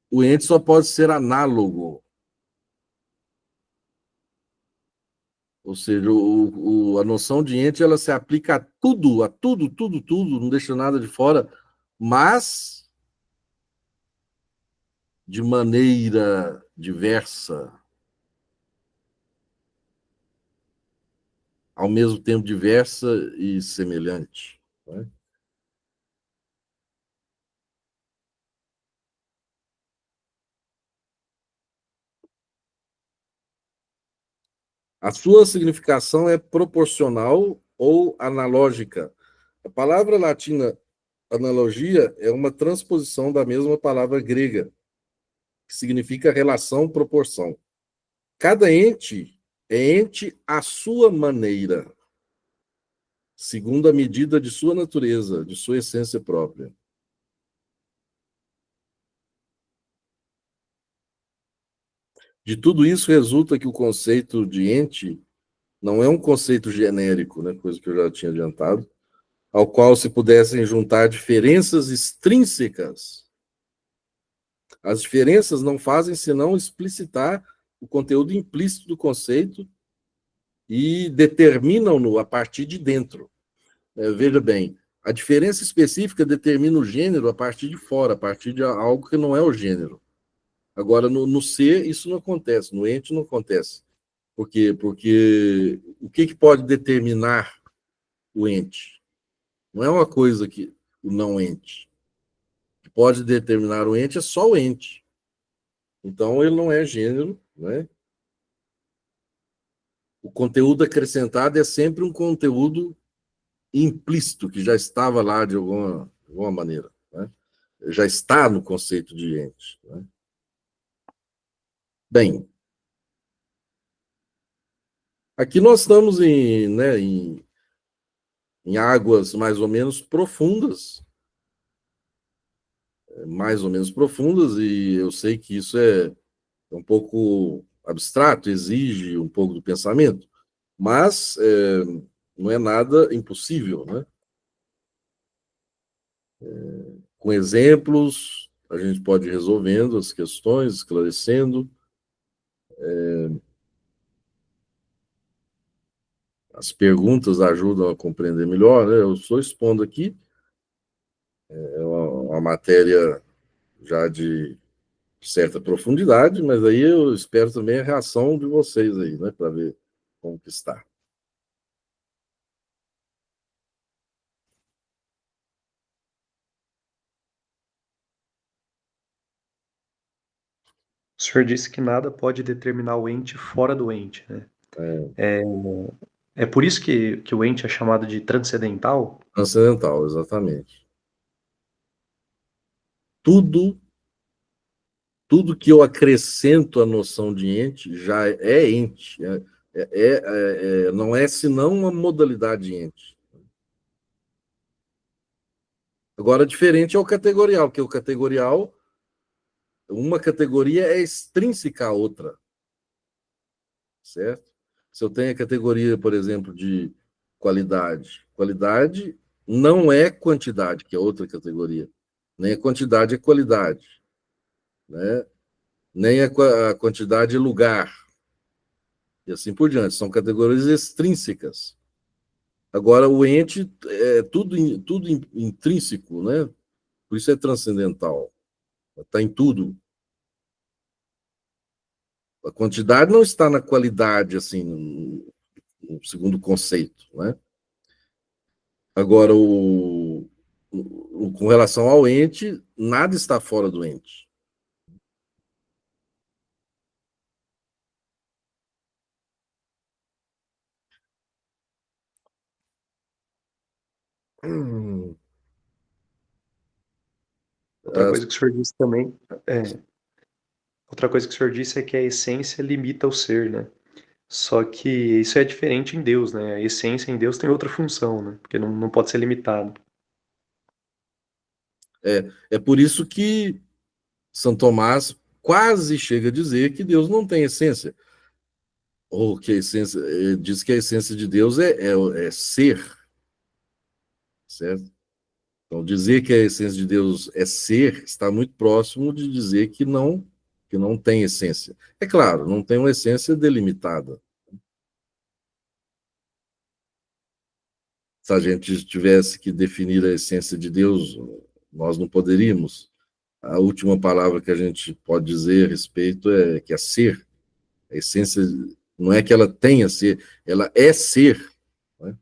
O ente só pode ser análogo. Ou seja, a noção de ente ela se aplica a tudo, tudo, tudo, não deixa nada de fora, mas de maneira diversa, ao mesmo tempo diversa e semelhante. Né? A sua significação é proporcional ou analógica. A palavra latina analogia é uma transposição da mesma palavra grega, que significa relação, proporção. Cada ente é ente à sua maneira, segundo a medida de sua natureza, de sua essência própria. De tudo isso resulta que o conceito de ente não é um conceito genérico, né, coisa que eu já tinha adiantado, ao qual se pudessem juntar diferenças extrínsecas. As diferenças não fazem senão explicitar o conteúdo implícito do conceito e determinam-no a partir de dentro. Veja bem, a diferença específica determina o gênero a partir de fora, a partir de algo que não é o gênero. Agora, no ser, isso não acontece, no ente não acontece. Por quê? Porque o que pode determinar o ente? Não é uma coisa que o não ente. O que pode determinar o ente é só o ente. Então, ele não é gênero, né? O conteúdo acrescentado é sempre um conteúdo implícito, que já estava lá de alguma maneira. Né? Já está no conceito de ente. Né? Bem, aqui nós estamos em águas mais ou menos profundas, e eu sei que isso é um pouco abstrato, exige um pouco do pensamento, mas não é nada impossível, né? Com exemplos, a gente pode ir resolvendo as questões, esclarecendo. As perguntas ajudam a compreender melhor, né? Eu estou expondo aqui uma matéria já de certa profundidade, mas aí eu espero também a reação de vocês aí, né, para ver como que está. O senhor disse que nada pode determinar o ente fora do ente, né? É por isso que o ente é chamado de transcendental? Transcendental, exatamente. Tudo, tudo que eu acrescento à noção de ente já é ente. Não é senão uma modalidade de ente. Agora, diferente é o categorial, porque o categorial, uma categoria é extrínseca à outra, certo? Se eu tenho a categoria, por exemplo, de qualidade, qualidade não é quantidade, que é outra categoria, nem a quantidade é qualidade, né? Nem a quantidade é lugar, e assim por diante. São categorias extrínsecas. Agora, o ente é tudo intrínseco, né? Por isso é transcendental. Está em tudo. A quantidade não está na qualidade, assim, no segundo conceito, né? Agora, com relação ao ente, nada está fora do ente. Hum, Outra coisa que o senhor disse também, é, outra coisa que o senhor disse é que a essência limita o ser, né? Só que isso é diferente em Deus, né? A essência em Deus tem outra função, né? Porque não pode ser limitado. é por isso que São Tomás quase chega a dizer que Deus não tem essência. Ou que a essência, diz que a essência de Deus é ser, certo? Então, dizer que a essência de Deus é ser está muito próximo de dizer que não tem essência. É claro, não tem uma essência delimitada. Se a gente tivesse que definir a essência de Deus, nós não poderíamos. A última palavra que a gente pode dizer a respeito é que é ser. A essência não é que ela tenha ser, ela é ser. Né?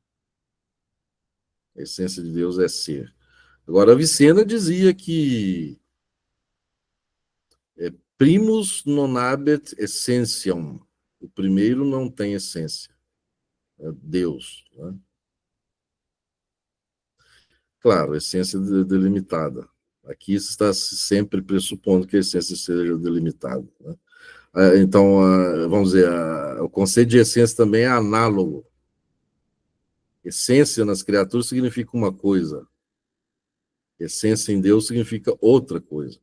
A essência de Deus é ser. Agora, a Avicena dizia que primus non habet essentiam. O primeiro não tem essência. É Deus. Né? Claro, essência delimitada. Aqui está sempre pressupondo que a essência seja delimitada. Né? Então, vamos dizer, o conceito de essência também é análogo. Essência nas criaturas significa uma coisa. Essência em Deus significa outra coisa.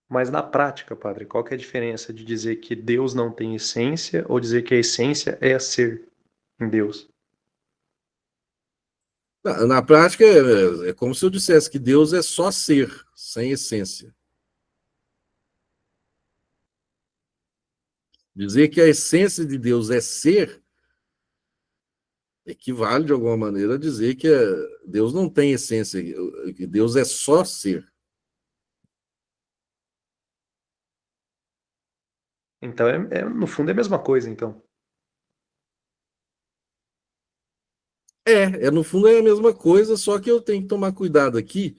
Mas na prática, padre, qual que é a diferença de dizer que Deus não tem essência ou dizer que a essência é ser em Deus? Na prática, é como se eu dissesse que Deus é só ser, sem essência. Dizer que a essência de Deus é ser equivale, de alguma maneira, a dizer que Deus não tem essência, que Deus é só ser. Então, no fundo, é a mesma coisa, então. No fundo é a mesma coisa, só que eu tenho que tomar cuidado aqui,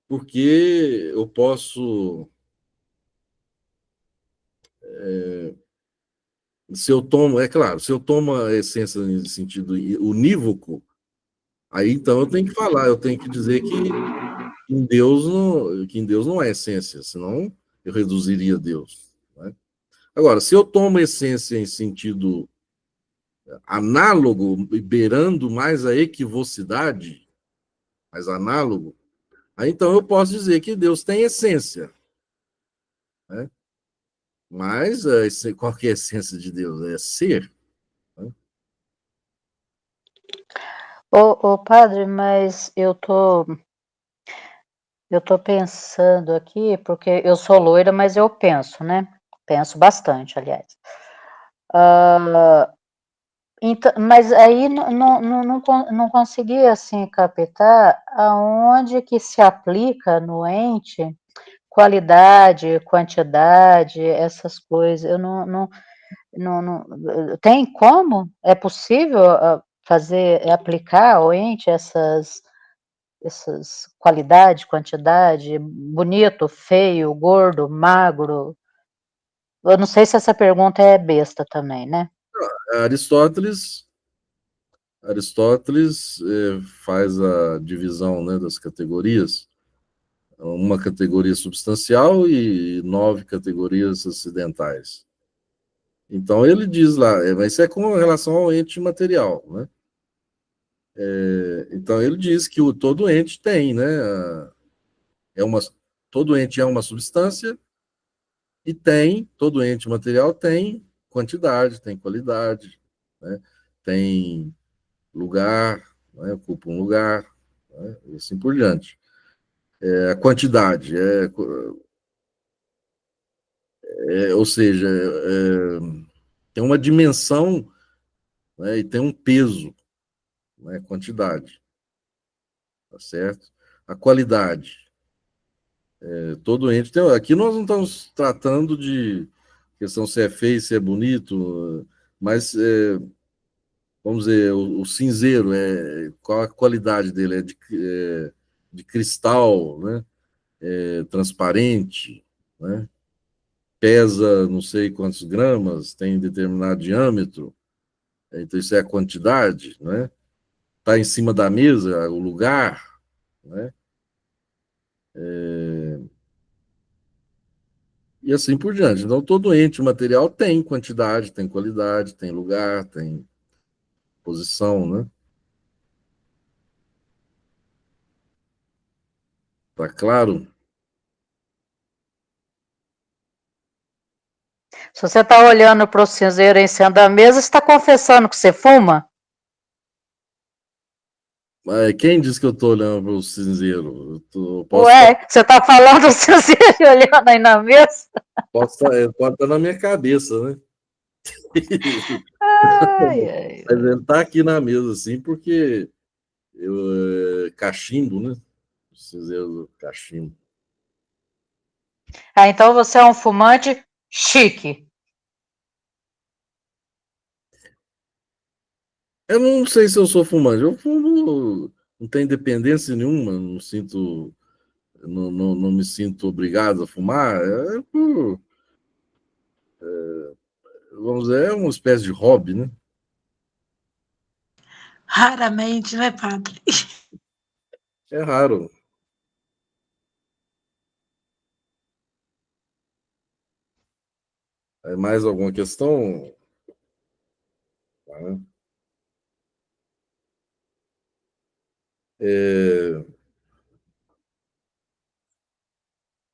porque eu posso. Se eu tomo, é claro, se eu tomo a essência em sentido unívoco, aí então eu tenho que falar, eu tenho que dizer que que em Deus não é essência, senão eu reduziria Deus. Né? Agora, se eu tomo essência em sentido análogo, beirando mais a equivocidade, mais análogo, aí então eu posso dizer que Deus tem essência. Né? Mas qual que é a essência de Deus? É ser. Né? Ô, padre, mas eu tô pensando aqui, porque eu sou loira, mas eu penso, né? Penso bastante, aliás. Então, mas aí não consegui, assim, captar aonde que se aplica no ente qualidade, quantidade, essas coisas. Eu tem como? É possível fazer, aplicar ao ente essas qualidade, quantidade, bonito, feio, gordo, magro? Eu não sei se essa pergunta é besta também, né? Aristóteles faz a divisão, né, das categorias, uma categoria substancial e 9 categorias acidentais. Então ele diz lá, mas isso é com relação ao ente material, né? Então ele diz que todo ente tem, né? É uma, todo ente é uma substância e todo ente material tem quantidade, tem qualidade, né? Tem lugar, né? Ocupa um lugar, né? E assim por diante. A quantidade, ou seja, tem uma dimensão, né? E tem um peso, né? Quantidade, tá certo? A qualidade. Todo ente tem. Aqui nós não estamos tratando de questão se é feio, se é bonito, mas vamos dizer, o cinzeiro, qual a qualidade dele? De cristal, né? Transparente, né? Pesa não sei quantos gramas, tem determinado diâmetro, então isso é a quantidade, né? Está em cima da mesa, o lugar, né? E assim por diante. Então, todo ente material tem quantidade, tem qualidade, tem lugar, tem posição, né? Tá claro? Se você está olhando para o cinzeiro em cima da mesa, você está confessando que você fuma? Mas quem disse que eu estou olhando para o cinzeiro? Posso estar, Ué, você está falando do cinzeiro e olhando aí na mesa? pode estar na minha cabeça, né? Ai, ai. Mas ele está aqui na mesa, assim, porque cachimbo, né? O cinzeiro do cachimbo. Ah, então você é um fumante chique. Eu não sei se eu sou fumante. Eu fumo, não tenho dependência nenhuma, não sinto, não me sinto obrigado a fumar. Vamos dizer, é uma espécie de hobby, né? Raramente, né, padre? É raro. É mais alguma questão? Tá? É,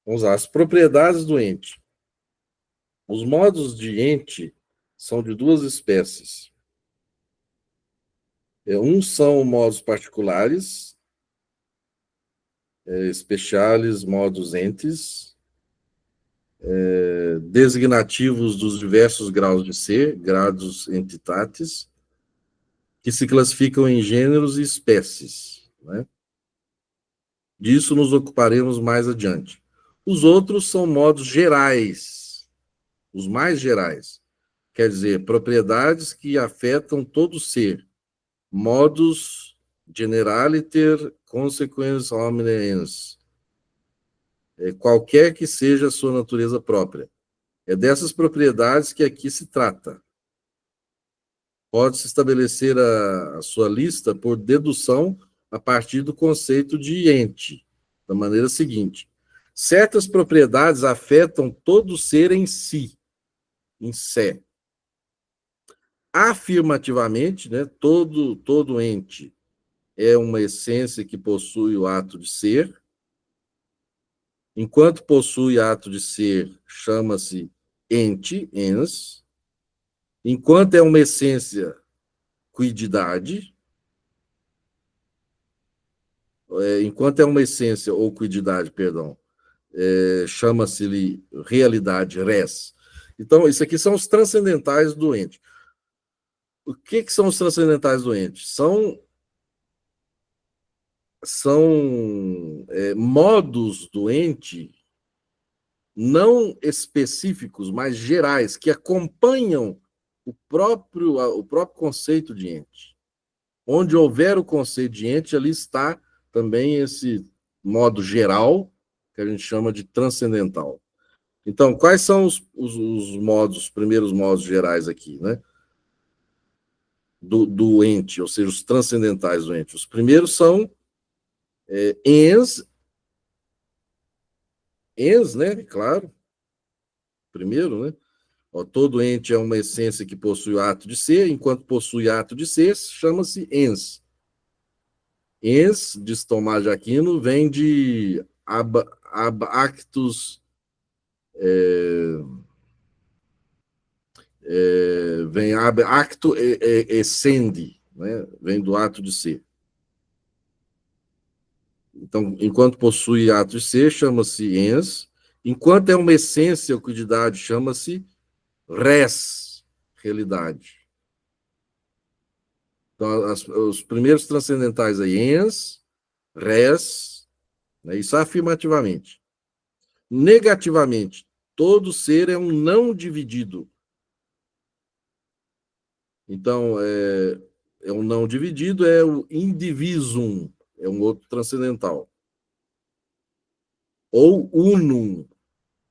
vamos lá, as propriedades do ente. Os modos de ente são de duas espécies. Uns são modos particulares, specialis modus entes, designativos dos diversos graus de ser, grados entitatis, que se classificam em gêneros e espécies. Né? Disso nos ocuparemos mais adiante. Os outros são modos gerais, os mais gerais, quer dizer, propriedades que afetam todo ser, modus generaliter consequens omnes, qualquer que seja a sua natureza própria. É dessas propriedades que aqui se trata. Pode-se estabelecer a sua lista por dedução a partir do conceito de ente, da maneira seguinte: certas propriedades afetam todo ser em si, em sé. Afirmativamente, né, todo ente é uma essência que possui o ato de ser. Enquanto possui ato de ser, chama-se ente, ens. Enquanto é uma essência, quididade. Enquanto é uma essência ou quididade, perdão, chama-se-lhe realidade, res. Então, isso aqui são os transcendentais do ente. O que são os transcendentais do ente? São modos do ente não específicos, mas gerais, que acompanham o próprio conceito de ente. Onde houver o conceito de ente, ali está também esse modo geral, que a gente chama de transcendental. Então, quais são os primeiros modos gerais aqui, né? Do ente, ou seja, os transcendentais do ente. Os primeiros são ens, né? Claro. Primeiro, né? Todo ente é uma essência que possui o ato de ser, enquanto possui ato de ser, chama-se ens. Ens, diz Tomás de Aquino, vem de ab actus, vem ab acto essendi, né? Vem do ato de ser. Então, enquanto possui ato de ser, chama-se ens. Enquanto é uma essência ou quididade, chama-se res, realidade. Então, os primeiros transcendentais aí, ens, res, né, isso afirmativamente. Negativamente, todo ser é um não dividido. Então, um não dividido, é o indivisum, é um outro transcendental. Ou unum,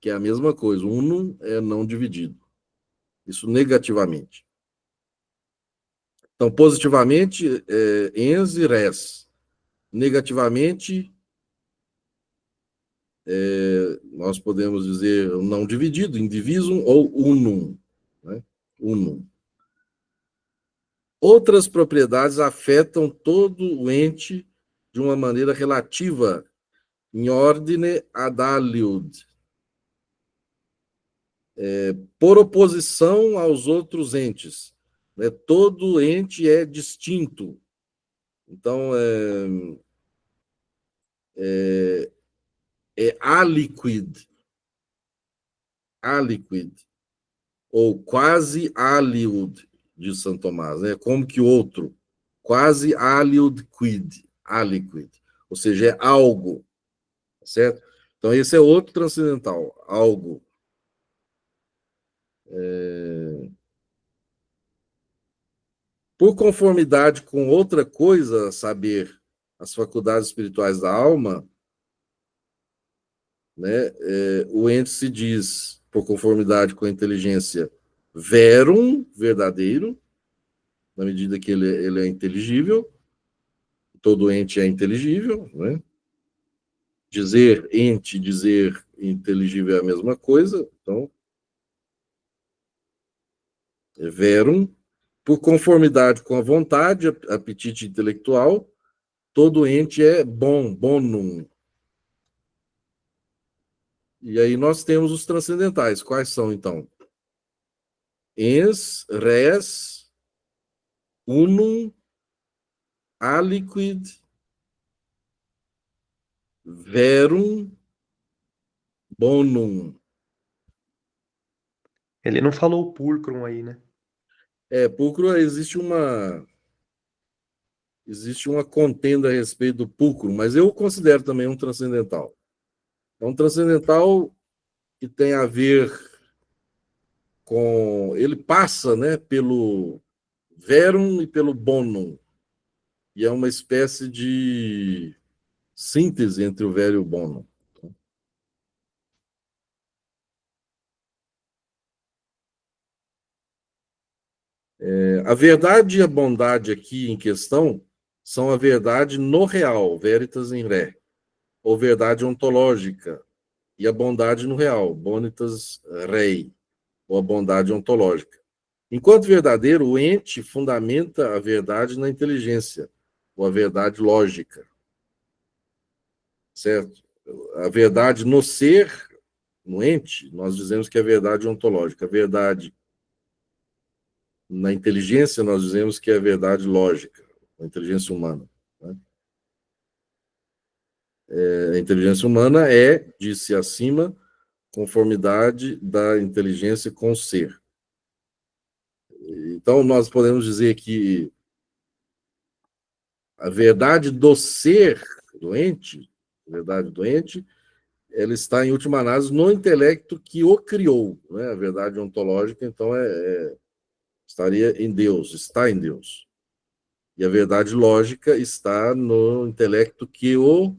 que é a mesma coisa. Unum é não dividido. Isso negativamente. Então, positivamente, ens e res. Negativamente, nós podemos dizer não dividido, indivisum ou unum. Né? Unum. Outras propriedades afetam todo o ente de uma maneira relativa, em ordine ad aliud, por oposição aos outros entes. Né? Todo ente é distinto. Então, aliquid, ou quase aliud, de São Tomás, né? Como que outro, quase aliud quid, aliquid, ou seja, é algo, certo? Então, esse é outro transcendental, algo. Por conformidade com outra coisa, saber as faculdades espirituais da alma, né, o ente se diz, por conformidade com a inteligência, verum, verdadeiro, na medida que ele é inteligível. Todo ente é inteligível, né? Dizer ente, dizer inteligível é a mesma coisa. Então, verum, por conformidade com a vontade, apetite intelectual, todo ente é bom, bonum. E aí nós temos os transcendentais. Quais são, então? Ens, res, unum, aliquid, verum, bonum. Ele não falou o pulcrum aí, né? Pulcro, existe uma contenda a respeito do pulcro, mas eu considero também um transcendental. É um transcendental que tem a ver com... Ele passa, né, pelo verum e pelo bonum, e é uma espécie de síntese entre o verum e o bonum. A verdade e a bondade aqui em questão são a verdade no real, veritas in re. ou verdade ontológica, e a bondade no real, bonitas rei, ou a bondade ontológica. Enquanto verdadeiro, o ente fundamenta a verdade na inteligência, ou a verdade lógica. Certo? A verdade no ser, no ente, nós dizemos que é verdade ontológica. A verdade na inteligência, nós dizemos que é verdade lógica, a inteligência humana. Né? A inteligência humana é, disse acima, conformidade da inteligência com o ser. Então, nós podemos dizer que a verdade do ser doente, a verdade doente, ela está, em última análise, no intelecto que o criou. Né? A verdade ontológica, então, estaria em Deus, está em Deus. E a verdade lógica está no intelecto que o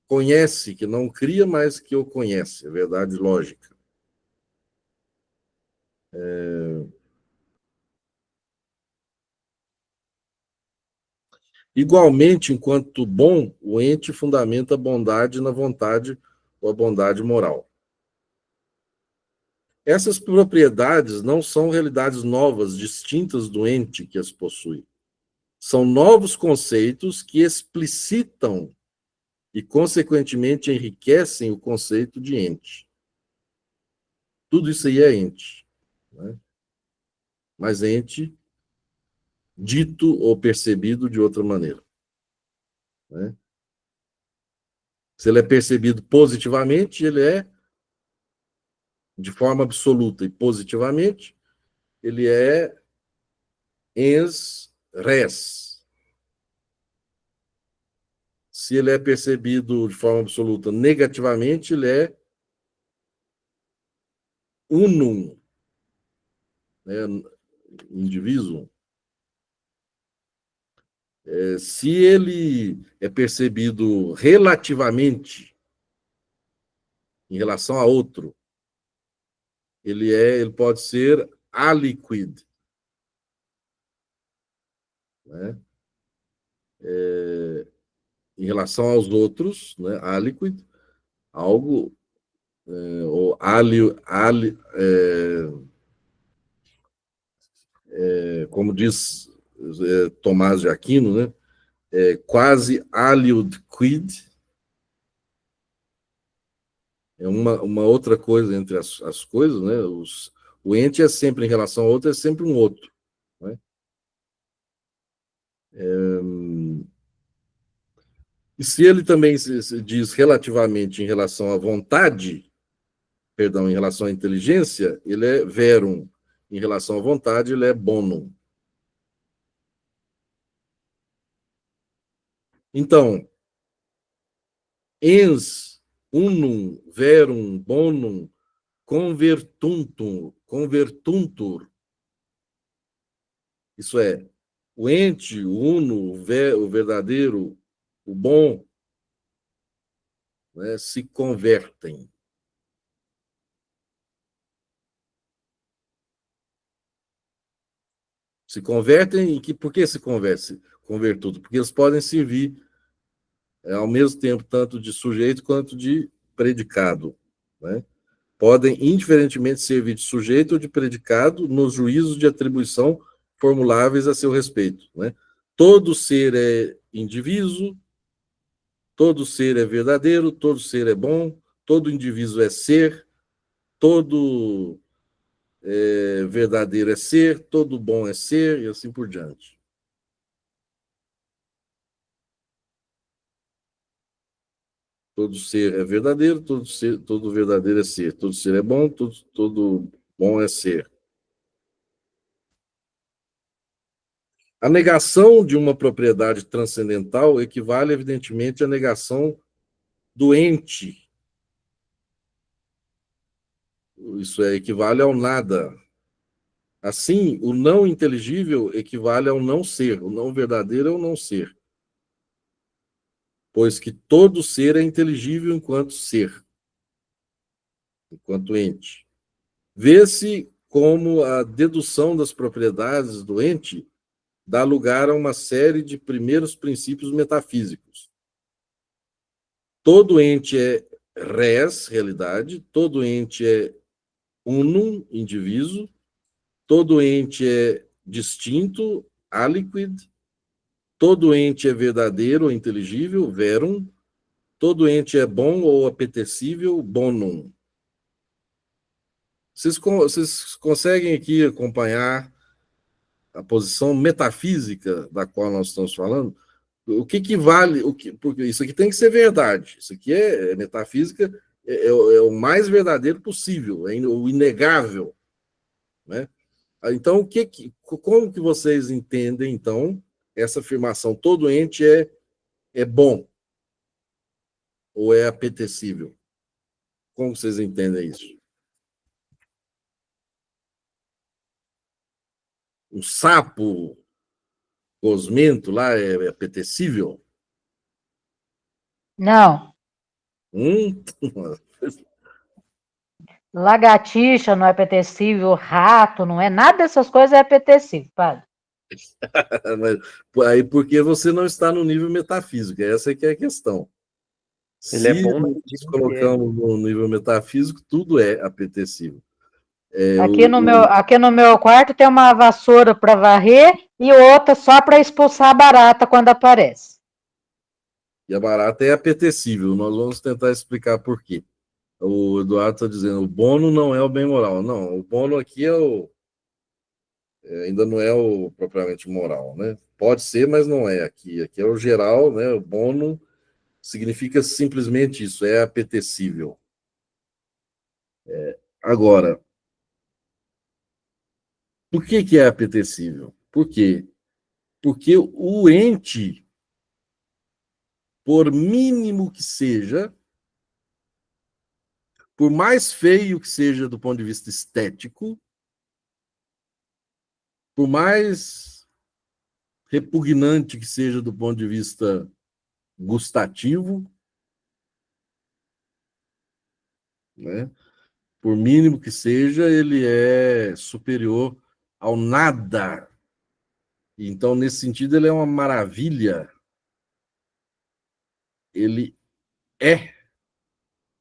conhece, que não cria, mas que o conhece, a verdade lógica. Igualmente, enquanto bom, o ente fundamenta a bondade na vontade ou a bondade moral. Essas propriedades não são realidades novas, distintas do ente que as possui. São novos conceitos que explicitam e, consequentemente, enriquecem o conceito de ente. Tudo isso aí é ente. Né? Mas ente dito ou percebido de outra maneira. Né? Se ele é percebido positivamente, ele é, de forma absoluta e positivamente, ele é ens res. Se ele é percebido de forma absoluta negativamente, ele é unum, né? Indivisum. Se ele é percebido relativamente em relação a outro, ele pode ser aliquid, né? Em relação aos outros, né? Aliquid, algo, ou como diz Tomás de Aquino, né? Quase aliud quid, é uma outra coisa entre as coisas, né? O ente é sempre em relação ao outro, é sempre um outro. Né? E se ele também se diz relativamente em relação à vontade, perdão, em relação à inteligência, ele é verum. Em relação à vontade, ele é bonum. Então, ens unum verum bonum convertuntur. Isso é, o ente, o uno, o verdadeiro, o bom, né, se convertem. Se convertem em que? Por que se converte? Convertudo? Porque eles podem servir ao mesmo tempo tanto de sujeito quanto de predicado. Né? Podem indiferentemente servir de sujeito ou de predicado nos juízos de atribuição formuláveis a seu respeito. Né? Todo ser é indivíduo, todo ser é verdadeiro, todo ser é bom, todo indivíduo é ser, todo verdadeiro é ser, todo bom é ser, e assim por diante. Todo ser é verdadeiro, todo verdadeiro é ser. Todo ser é bom, todo bom é ser. A negação de uma propriedade transcendental equivale, evidentemente, à negação do ente. Isso equivale ao nada. Assim, o não inteligível equivale ao não ser. O não verdadeiro é o não ser. Pois que todo ser é inteligível enquanto ser, enquanto ente. Vê-se como a dedução das propriedades do ente dá lugar a uma série de primeiros princípios metafísicos. todo ente é res, realidade, todo ente é unum, indivíduo, todo ente é distinto, aliquid, todo ente é verdadeiro ou inteligível, verum, todo ente é bom ou apetecível, bonum. Vocês conseguem aqui acompanhar a posição metafísica da qual nós estamos falando? O que vale? Porque isso aqui tem que ser verdade. Isso aqui é metafísica, é o mais verdadeiro possível, é o inegável, né? Então, como que vocês entendem, então, essa afirmação? Todo ente é bom ou é apetecível? Como vocês entendem isso? Um sapo gosmento lá é apetecível? Não. Hum? Lagartixa não é apetecível, rato não é, nada dessas coisas é apetecível, padre. Aí porque você não está no nível metafísico, essa é que é a questão. Ele é Se bom na nós medida em que colocamos no nível metafísico, tudo é apetecível. Aqui no meu quarto tem uma vassoura para varrer e outra só para expulsar a barata quando aparece. E a barata é apetecível. Nós vamos tentar explicar por quê. O Eduardo está dizendo, o bono não é o bem moral. Não, o bono aqui ainda não é o propriamente moral, né? Pode ser, mas não é aqui. Aqui é o geral, né? O bono significa simplesmente isso, é apetecível. Agora, por que é apetecível? Por quê? Porque o ente, por mínimo que seja, por mais feio que seja do ponto de vista estético, por mais repugnante que seja do ponto de vista gustativo, né? Por mínimo que seja, ele é superior ao nada. Então, nesse sentido, ele é uma maravilha. Ele é,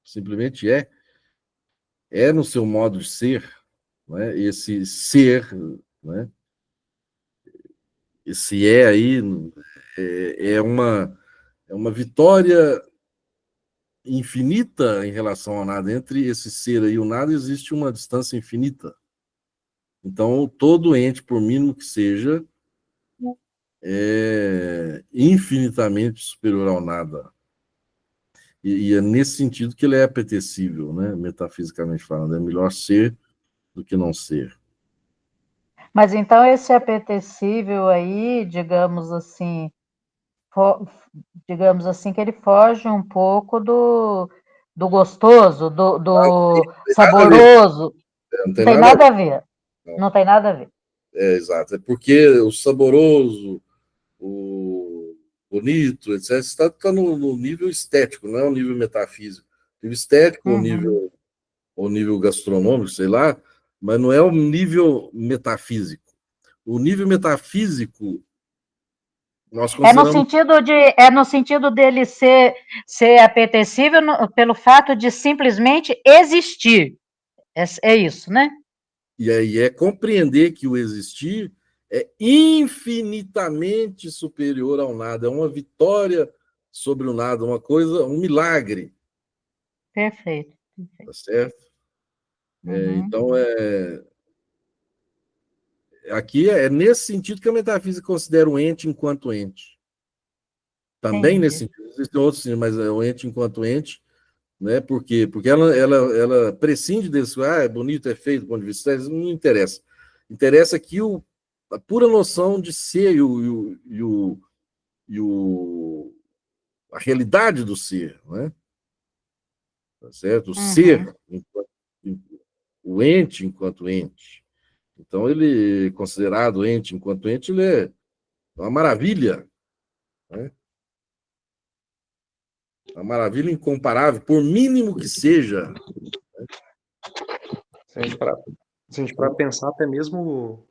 simplesmente é no seu modo de ser, né? Esse ser, né? Esse aí é uma vitória infinita em relação ao nada. Entre esse ser aí e o nada existe uma distância infinita. Então, todo ente, por mínimo que seja, é infinitamente superior ao nada. E é nesse sentido que ele é apetecível, né? Metafisicamente falando. É melhor ser do que não ser. Mas então esse apetecível aí, digamos assim, que ele foge um pouco do gostoso, do Não tem nada a ver. saboroso. Não Não tem tem nada a nada ver. a ver. Não tem nada a ver. Exato. É porque o saboroso, o bonito, etc., está no nível estético, não é o nível metafísico. O nível estético, Uhum. o nível gastronômico, sei lá, mas não é o nível metafísico. O nível metafísico, nós consideramos. É no sentido dele ser apetecível pelo fato de simplesmente existir. É isso, né? E aí é compreender que o existir é infinitamente superior ao nada, é uma vitória sobre o nada, uma coisa, um milagre, Perfeito. tá certo? Uhum. Então, aqui é nesse sentido que a metafísica considera o ente enquanto ente. Também nesse Entendi. sentido, existem outros, mas o ente enquanto ente, né? Por quê? Porque ela prescinde desse, é bonito, é feio do ponto de vista, isso não interessa. Interessa que a pura noção de ser a realidade do ser, né? Tá certo? O Uhum. ser, o ente enquanto ente. Então, ele, considerado ente enquanto ente, ele é uma maravilha, né? Uma maravilha incomparável, por mínimo que seja. Se a gente parar pra pensar, até mesmo,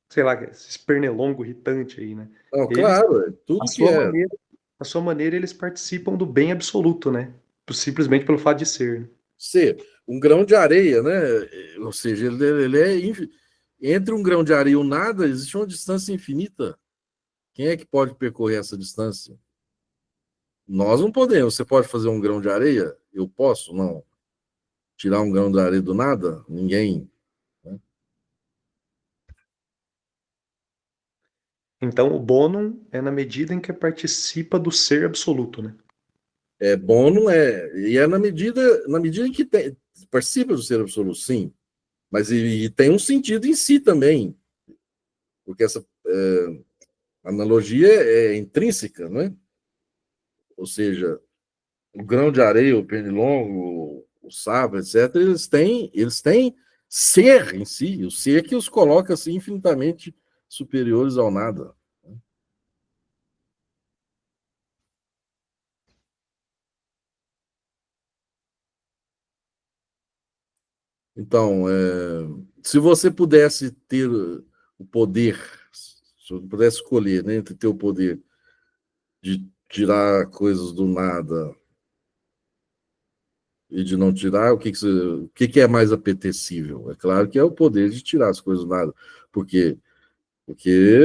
sei lá, esse pernilongo irritante aí, né? Não, Eles, claro, é a tudo que sua é. maneira, à sua maneira, eles participam do bem absoluto, né? Simplesmente pelo fato de ser. Ser um grão de areia, né? Ou seja, ele é entre um grão de areia e o nada, existe uma distância infinita. Quem é que pode percorrer essa distância? Nós não podemos. Você pode fazer um grão de areia? Eu posso? Não. Tirar um grão de areia do nada? Ninguém. Né? Então, o bonum é na medida em que participa do ser absoluto, né? É bom, não é. E é na medida em que participa do ser absoluto, sim. Mas e tem um sentido em si também. Porque essa analogia é intrínseca, né? Ou seja, o grão de areia, o pernilongo, o sapo, etc., eles têm ser em si, o ser que os coloca assim, infinitamente superiores ao nada. Então, se você pudesse ter o poder, se você pudesse escolher, né, entre ter o poder de tirar coisas do nada e de não tirar, o que é mais apetecível? É claro que é o poder de tirar as coisas do nada, porque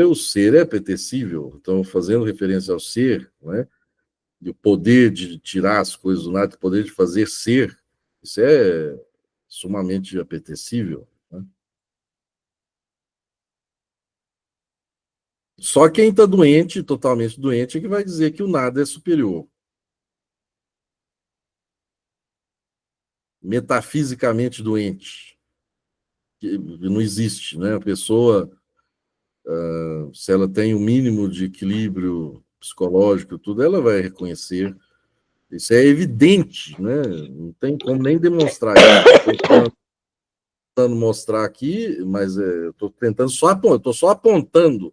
o ser é apetecível. Então, fazendo referência ao ser, né, e o poder de tirar as coisas do nada, o poder de fazer ser, isso é sumamente apetecível. Né? Só quem está doente, totalmente doente, é que vai dizer que o nada é superior. Metafisicamente doente. Que não existe, né? A pessoa, se ela tem o mínimo de equilíbrio psicológico, tudo, ela vai reconhecer. Isso é evidente, né? Não tem como nem demonstrar isso. Estou tentando mostrar aqui, mas eu estou tentando estou só apontando,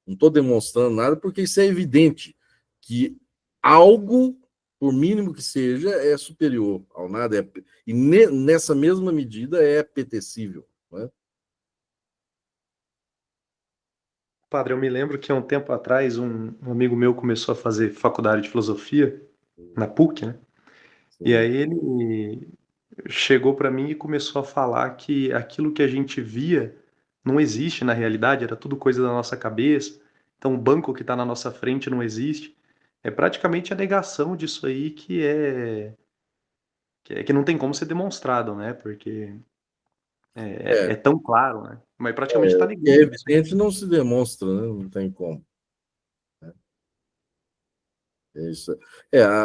não estou demonstrando nada, porque isso é evidente que algo, por mínimo que seja, é superior ao nada, e nessa mesma medida é apetecível. Né? Padre, eu me lembro que há um tempo atrás um amigo meu começou a fazer faculdade de filosofia na PUC, né? E Sim. aí ele chegou para mim e começou a falar que aquilo que a gente via não existe na realidade, era tudo coisa da nossa cabeça. Então o banco que está na nossa frente não existe. É praticamente a negação disso aí que não tem como ser demonstrado, né? Porque é É, tão claro, né? Mas praticamente está que é negando isso. evidente não se demonstra, né? Não tem como. Né? É isso.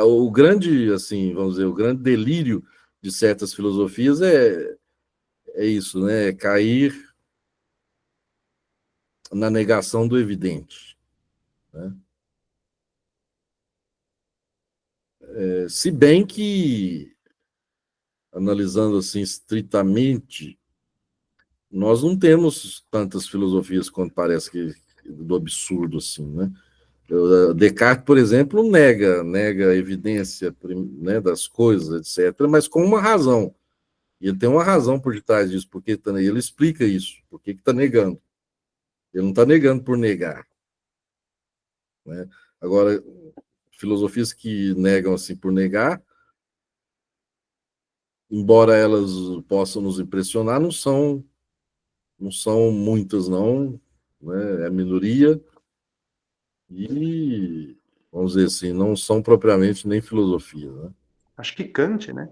O grande, assim, vamos dizer, o grande delírio de certas filosofias é isso, né? É cair na negação do evidente. Né? Se bem que, analisando assim estritamente, nós não temos tantas filosofias quanto parece que do absurdo assim, né? Descartes, por exemplo, nega a evidência, né, das coisas, etc., mas com uma razão. E ele tem uma razão por detrás disso, porque ele explica isso, por que está negando. Ele não está negando por negar. Né? Agora, filosofias que negam assim por negar, embora elas possam nos impressionar, não são muitas, não. Né? É a minoria. E, vamos dizer assim, não são propriamente nem filosofia. Né? Acho que Kant, né?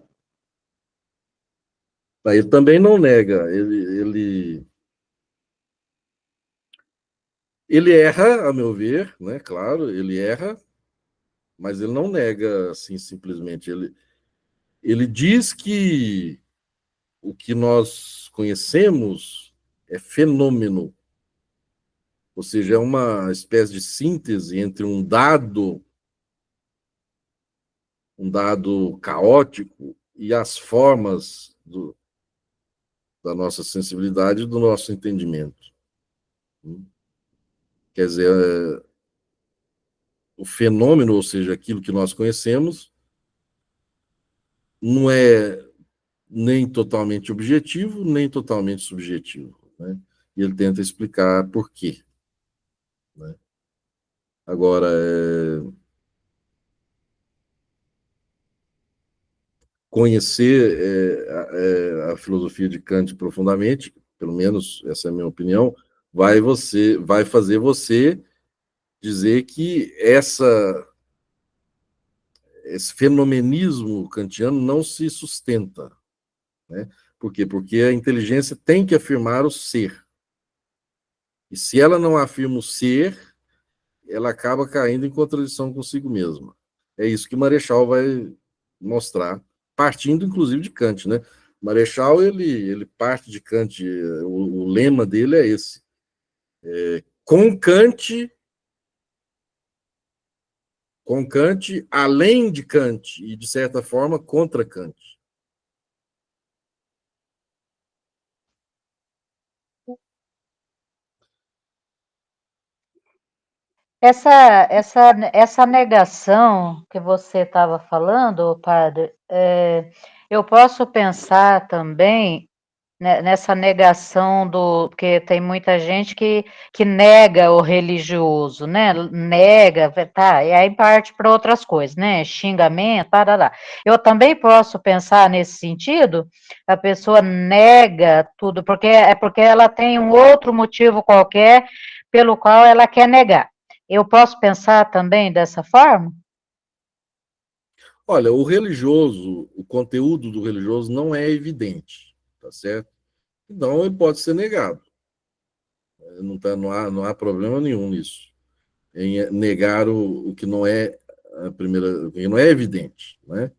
Ele também não nega, ele erra, a meu ver, né? Claro, ele erra, mas ele não nega assim simplesmente. Ele diz que o que nós conhecemos é fenômeno, ou seja, é uma espécie de síntese entre um dado caótico e as formas da nossa sensibilidade e do nosso entendimento. Quer dizer, o fenômeno, ou seja, aquilo que nós conhecemos, não é nem totalmente objetivo, nem totalmente subjetivo. Né? E ele tenta explicar por quê. Né? Agora, conhecer a filosofia de Kant profundamente, pelo menos essa é a minha opinião, vai fazer você dizer que esse fenomenismo kantiano não se sustenta, né? Por quê? Porque a inteligência tem que afirmar o ser. E se ela não afirma o ser, ela acaba caindo em contradição consigo mesma. É isso que Marechal vai mostrar, partindo inclusive de Kant, né? Marechal ele parte de Kant, o lema dele é esse. Com Kant, além de Kant e de certa forma contra Kant. Essa negação que você estava falando, padre, eu posso pensar também nessa negação porque tem muita gente que nega o religioso, né? Nega, tá, e aí parte para outras coisas, né? Xingamento, parará. Eu também posso pensar nesse sentido, a pessoa nega tudo, porque ela tem um outro motivo qualquer pelo qual ela quer negar. Eu posso pensar também dessa forma? Olha, o conteúdo do religioso não é evidente, tá certo? Então ele pode ser negado. Não há problema nenhum nisso. Em negar o que não é o que não é evidente, né?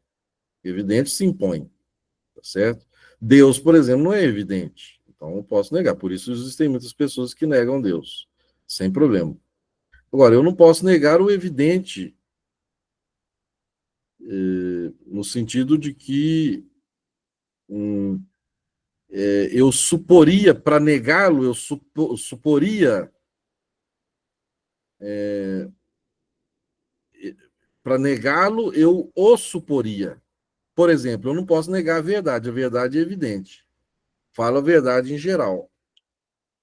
Evidente se impõe, tá certo? Deus, por exemplo, não é evidente. Então eu posso negar. Por isso existem muitas pessoas que negam Deus, sem problema. Agora, eu não posso negar o evidente no sentido de que eu suporia, para negá-lo, eu suporia, para negá-lo, eu o suporia. Por exemplo, eu não posso negar a verdade é evidente. Falo a verdade em geral.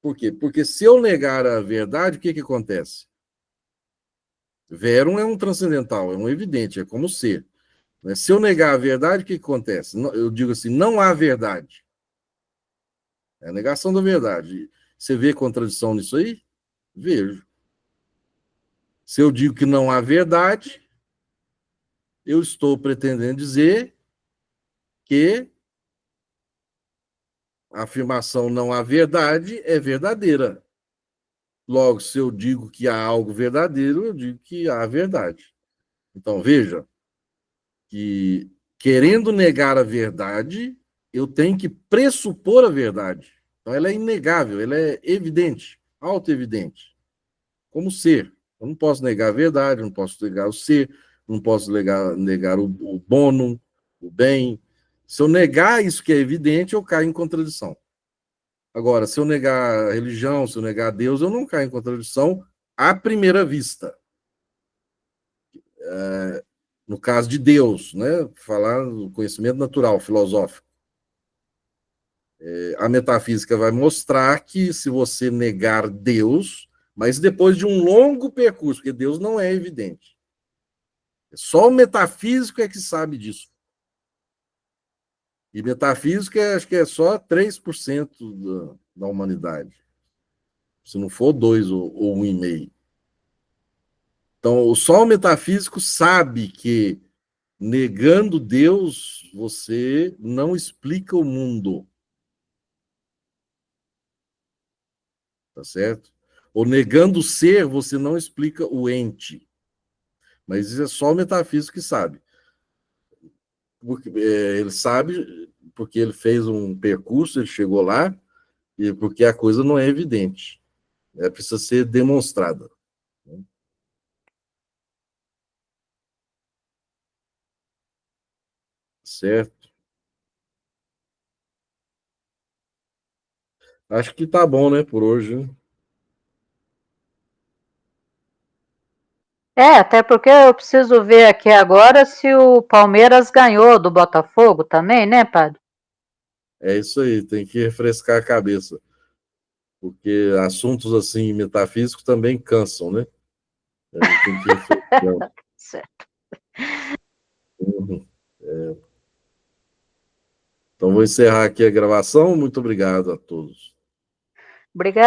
Por quê? Porque se eu negar a verdade, o que acontece? Verum é um transcendental, é um evidente, é como ser. Se eu negar a verdade, o que acontece? Eu digo assim, não há verdade. É a negação da verdade. Você vê contradição nisso aí? Vejo. Se eu digo que não há verdade, eu estou pretendendo dizer que a afirmação não há verdade é verdadeira. Logo, se eu digo que há algo verdadeiro, eu digo que há verdade. Então, veja que, querendo negar a verdade, eu tenho que pressupor a verdade. Então, ela é inegável, ela é evidente, auto-evidente, como ser. Eu não posso negar a verdade, não posso negar o ser, não posso negar o bonum, o bem. Se eu negar isso que é evidente, eu caio em contradição. Agora, se eu negar a religião, se eu negar a Deus, eu não caio em contradição à primeira vista. No caso de Deus, né? Falar do conhecimento natural, filosófico. A metafísica vai mostrar que se você negar Deus, mas depois de um longo percurso, porque Deus não é evidente. Só o metafísico é que sabe disso. E metafísica, acho que é só 3% da humanidade. Se não for 2 ou 1,5%. Então, só o metafísico sabe que, negando Deus, você não explica o mundo. Tá certo? Ou negando o ser, você não explica o ente. Mas isso é só o metafísico que sabe. Porque, ele sabe porque ele fez um percurso, ele chegou lá, e porque a coisa não é evidente. Precisa ser demonstrada. Certo? Acho que tá bom, né, por hoje. Né? Até porque eu preciso ver aqui agora se o Palmeiras ganhou do Botafogo também, né, padre? É isso aí, tem que refrescar a cabeça. Porque assuntos assim metafísicos também cansam, né? A gente tem que refrescar. Certo. Uhum. Então, vou encerrar aqui a gravação. Muito obrigado a todos. Obrigada.